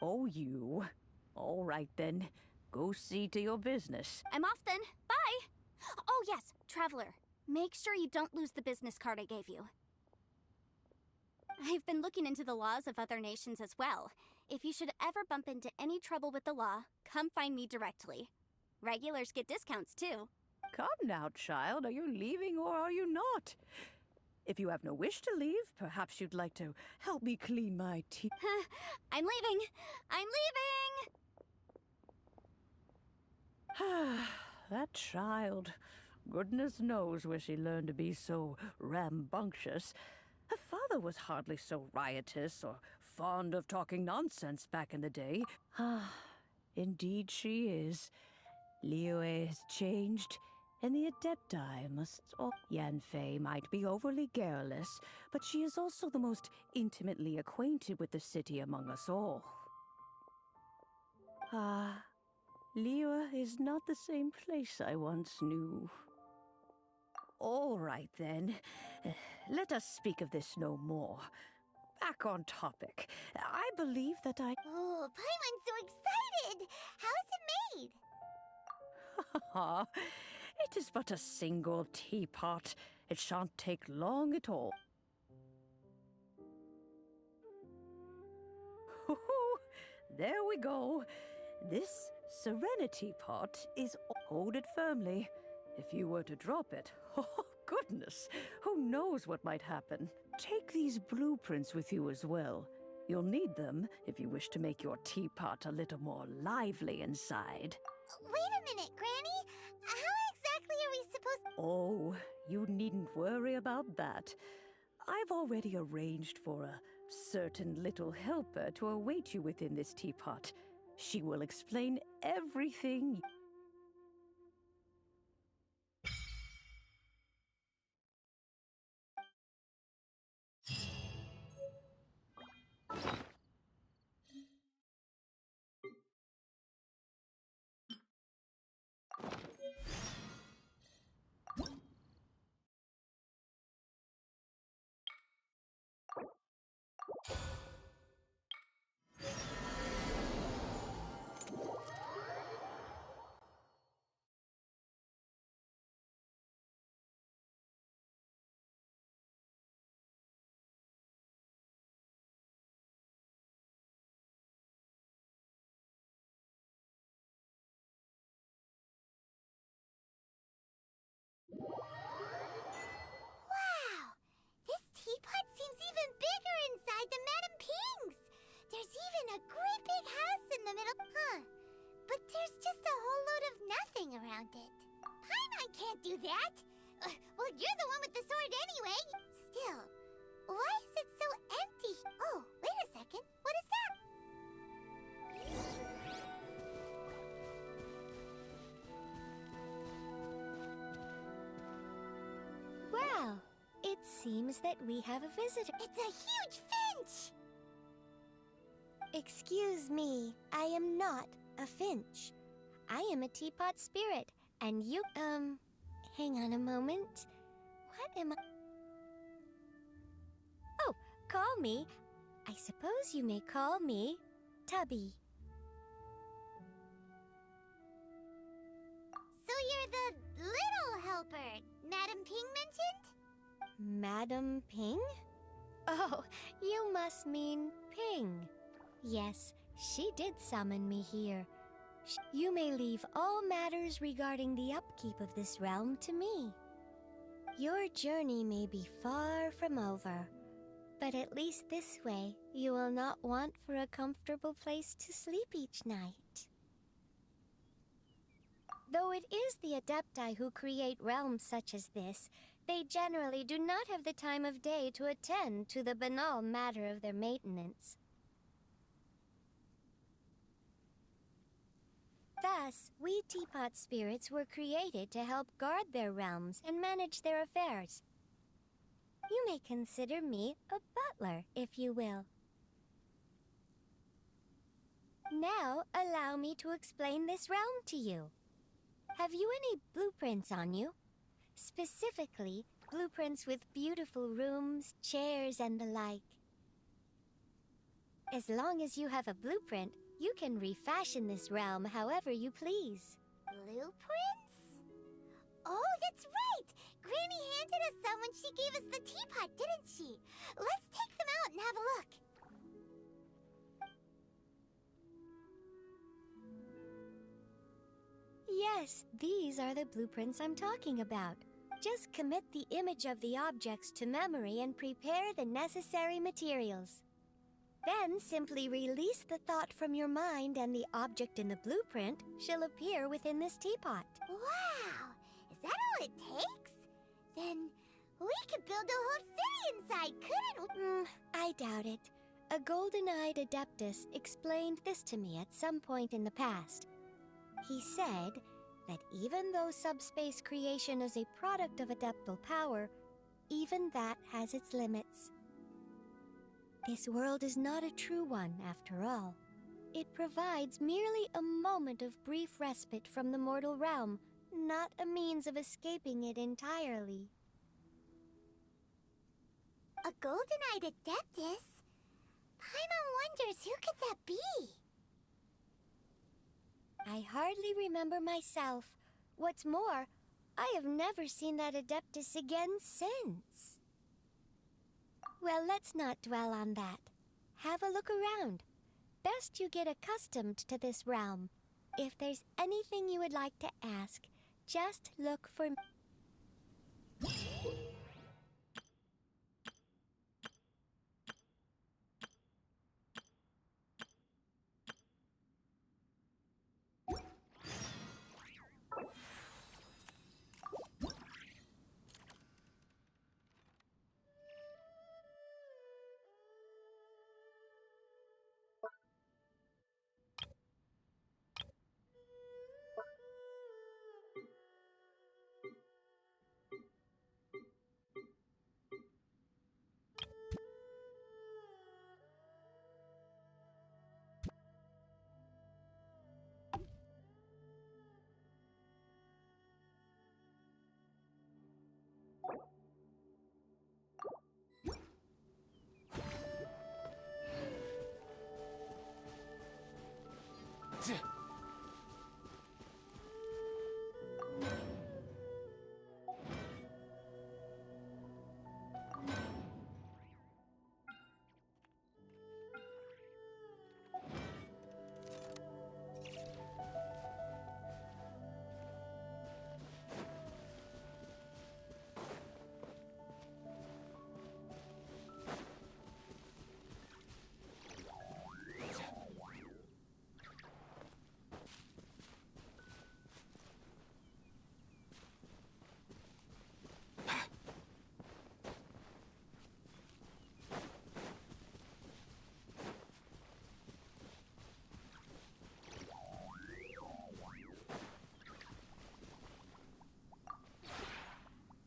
Speaker 3: Oh, you. All right, then. Go see to your business.
Speaker 5: I'm off then. Bye! Oh, yes, Traveler. Make sure you don't lose the business card I gave you. I've been looking into the laws of other nations as well. If you should ever bump into any trouble with the law, come find me directly. Regulars get discounts, too.
Speaker 3: Come now, child. Are you leaving or are you not? If you have no wish to leave, perhaps you'd like to help me clean my teeth.
Speaker 5: I'm leaving! I'm leaving!
Speaker 3: That child. Goodness knows where she learned to be so rambunctious. Her father was hardly so riotous or fond of talking nonsense back in the day. Indeed she is. Liyue has changed, and the Adepti must... Yanfei might be overly garrulous, but she is also the most intimately acquainted with the city among us all. Liyue is not the same place I once knew. All right, then. Let us speak of this no more. Back on topic. I believe that I...
Speaker 4: Oh, Paimon's so excited! How is it made?
Speaker 3: It is but a single teapot. It shan't take long at all. There we go. This Serenity pot is... Hold it firmly. If you were to drop it, oh goodness, who knows what might happen. Take these blueprints with you as well. You'll need them if you wish to make your teapot a little more lively inside.
Speaker 4: Wait a minute, Granny. How exactly are we supposed...
Speaker 3: Oh, you needn't worry about that. I've already arranged for a certain little helper to await you within this teapot. She will explain everything.
Speaker 4: Wow! This teapot seems even bigger inside than Madame Ping's! There's even a great big house in the middle. But there's just a whole load of nothing around it. Paimon can't do that! Well, you're the one with the sword anyway! Still, why is it so empty? Oh, wait a second. What is that?
Speaker 11: Well, it seems that we have a visitor.
Speaker 4: It's a huge finch!
Speaker 11: Excuse me, I am not a finch. I am a teapot spirit, and you, hang on a moment. What am I? Oh, call me. I suppose you may call me Tubby.
Speaker 4: So you're the little helper Madame Ping mentioned?
Speaker 11: Madam Ping? Oh, you must mean Ping. Yes, she did summon me here. You may leave all matters regarding the upkeep of this realm to me. Your journey may be far from over, but at least this way you will not want for a comfortable place to sleep each night. Though it is the Adepti who create realms such as this, they generally do not have the time of day to attend to the banal matter of their maintenance. Thus, we teapot spirits were created to help guard their realms and manage their affairs. You may consider me a butler, if you will. Now, allow me to explain this realm to you. Have you any blueprints on you? Specifically, blueprints with beautiful rooms, chairs, and the like. As long as you have a blueprint, you can refashion this realm however you please.
Speaker 4: Blueprints? Oh, that's right! Granny handed us some when she gave us the teapot, didn't she? Let's take them out and have a look.
Speaker 11: Yes, these are the blueprints I'm talking about. Just commit the image of the objects to memory and prepare the necessary materials. Then simply release the thought from your mind and the object in the blueprint shall appear within this teapot.
Speaker 4: Wow! Is that all it takes? Then we could build a whole city inside, couldn't we?
Speaker 11: I doubt it. A golden-eyed adeptus explained this to me at some point in the past. He said that even though subspace creation is a product of adeptal power, even that has its limits. This world is not a true one, after all. It provides merely a moment of brief respite from the mortal realm, not a means of escaping it entirely.
Speaker 4: A golden-eyed adeptus? Paimon wonders who could that be?
Speaker 11: I hardly remember myself. What's more, I have never seen that adeptus again since. Well, let's not dwell on that. Have a look around. Best you get accustomed to this realm. If there's anything you would like to ask, just look for me.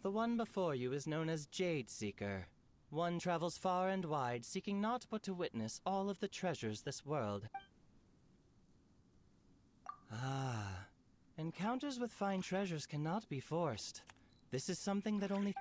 Speaker 12: The one before you is known as Jade Seeker. One travels far and wide, seeking naught but to witness all of the treasures this world. Ah, encounters with fine treasures cannot be forced. This is something that only...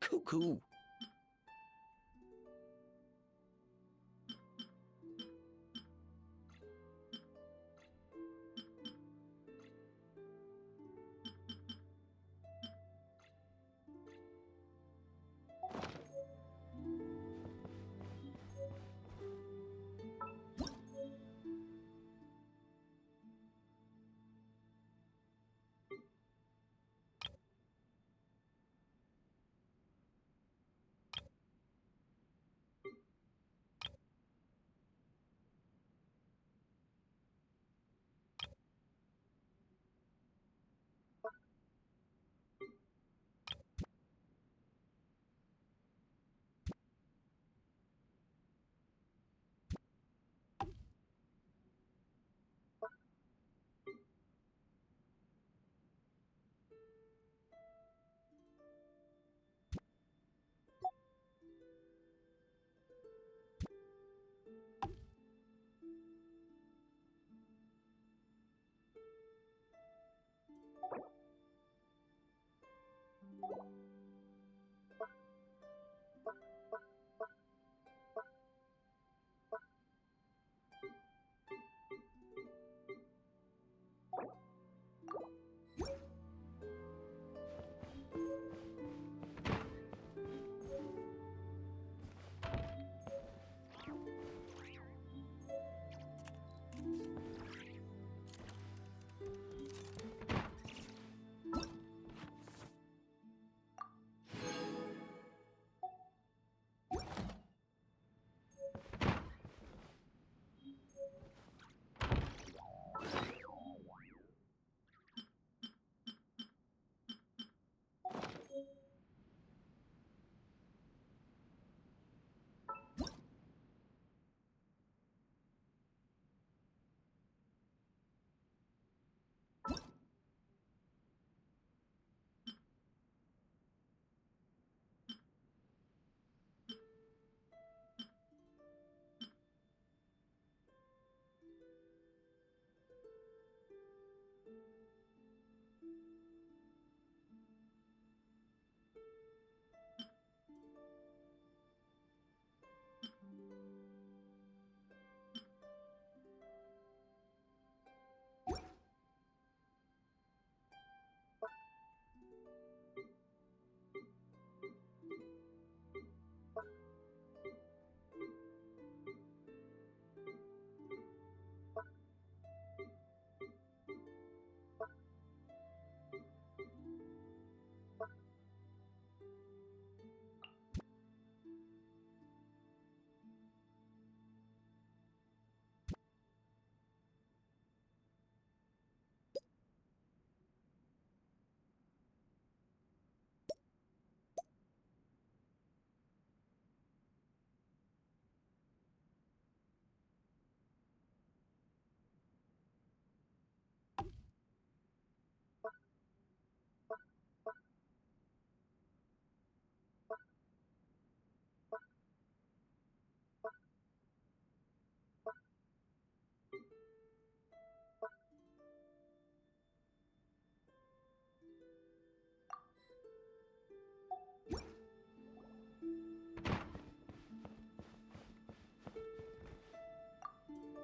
Speaker 8: Cuckoo.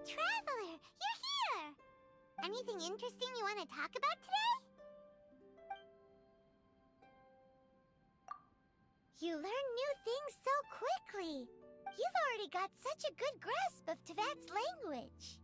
Speaker 4: Traveler, you're here! Anything interesting you want to talk about today? You learn new things so quickly. You've already got such a good grasp of Tevat's language.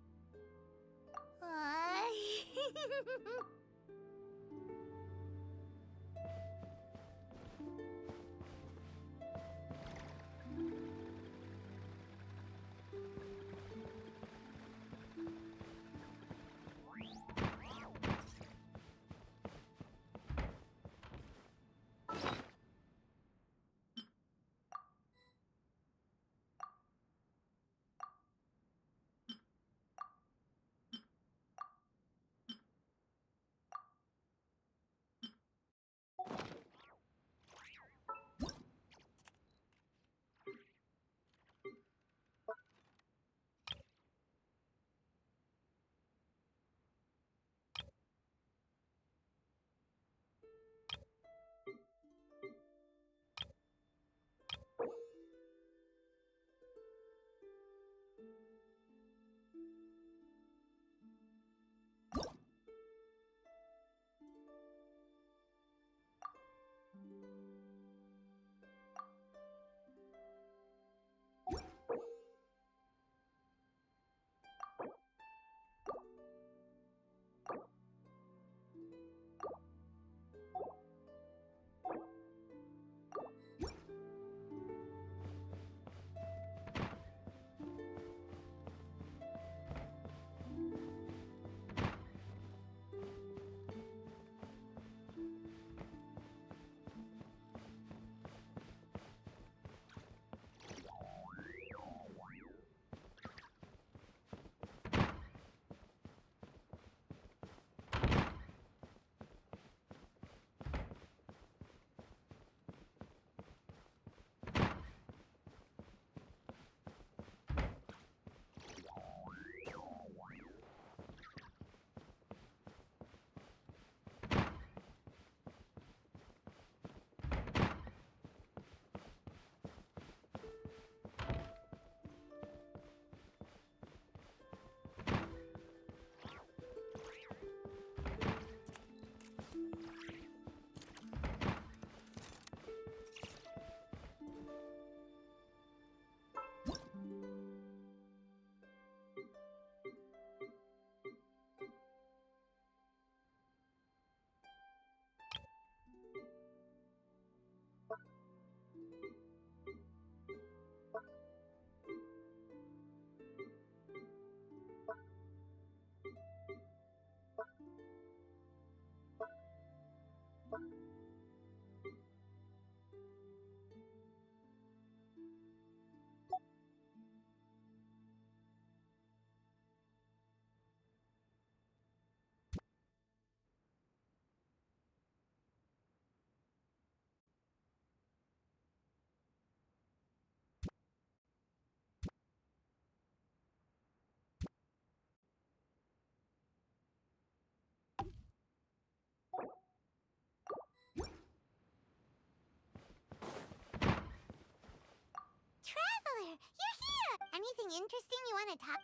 Speaker 4: interesting you want to talk?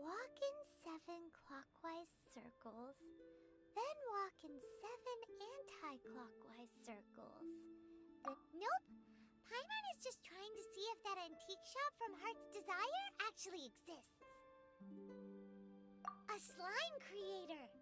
Speaker 4: Walk in 7 clockwise circles, then walk in 7 anti-clockwise circles. Nope. Paimon is just trying to see if that antique shop from Heart's Desire actually exists. A slime creator!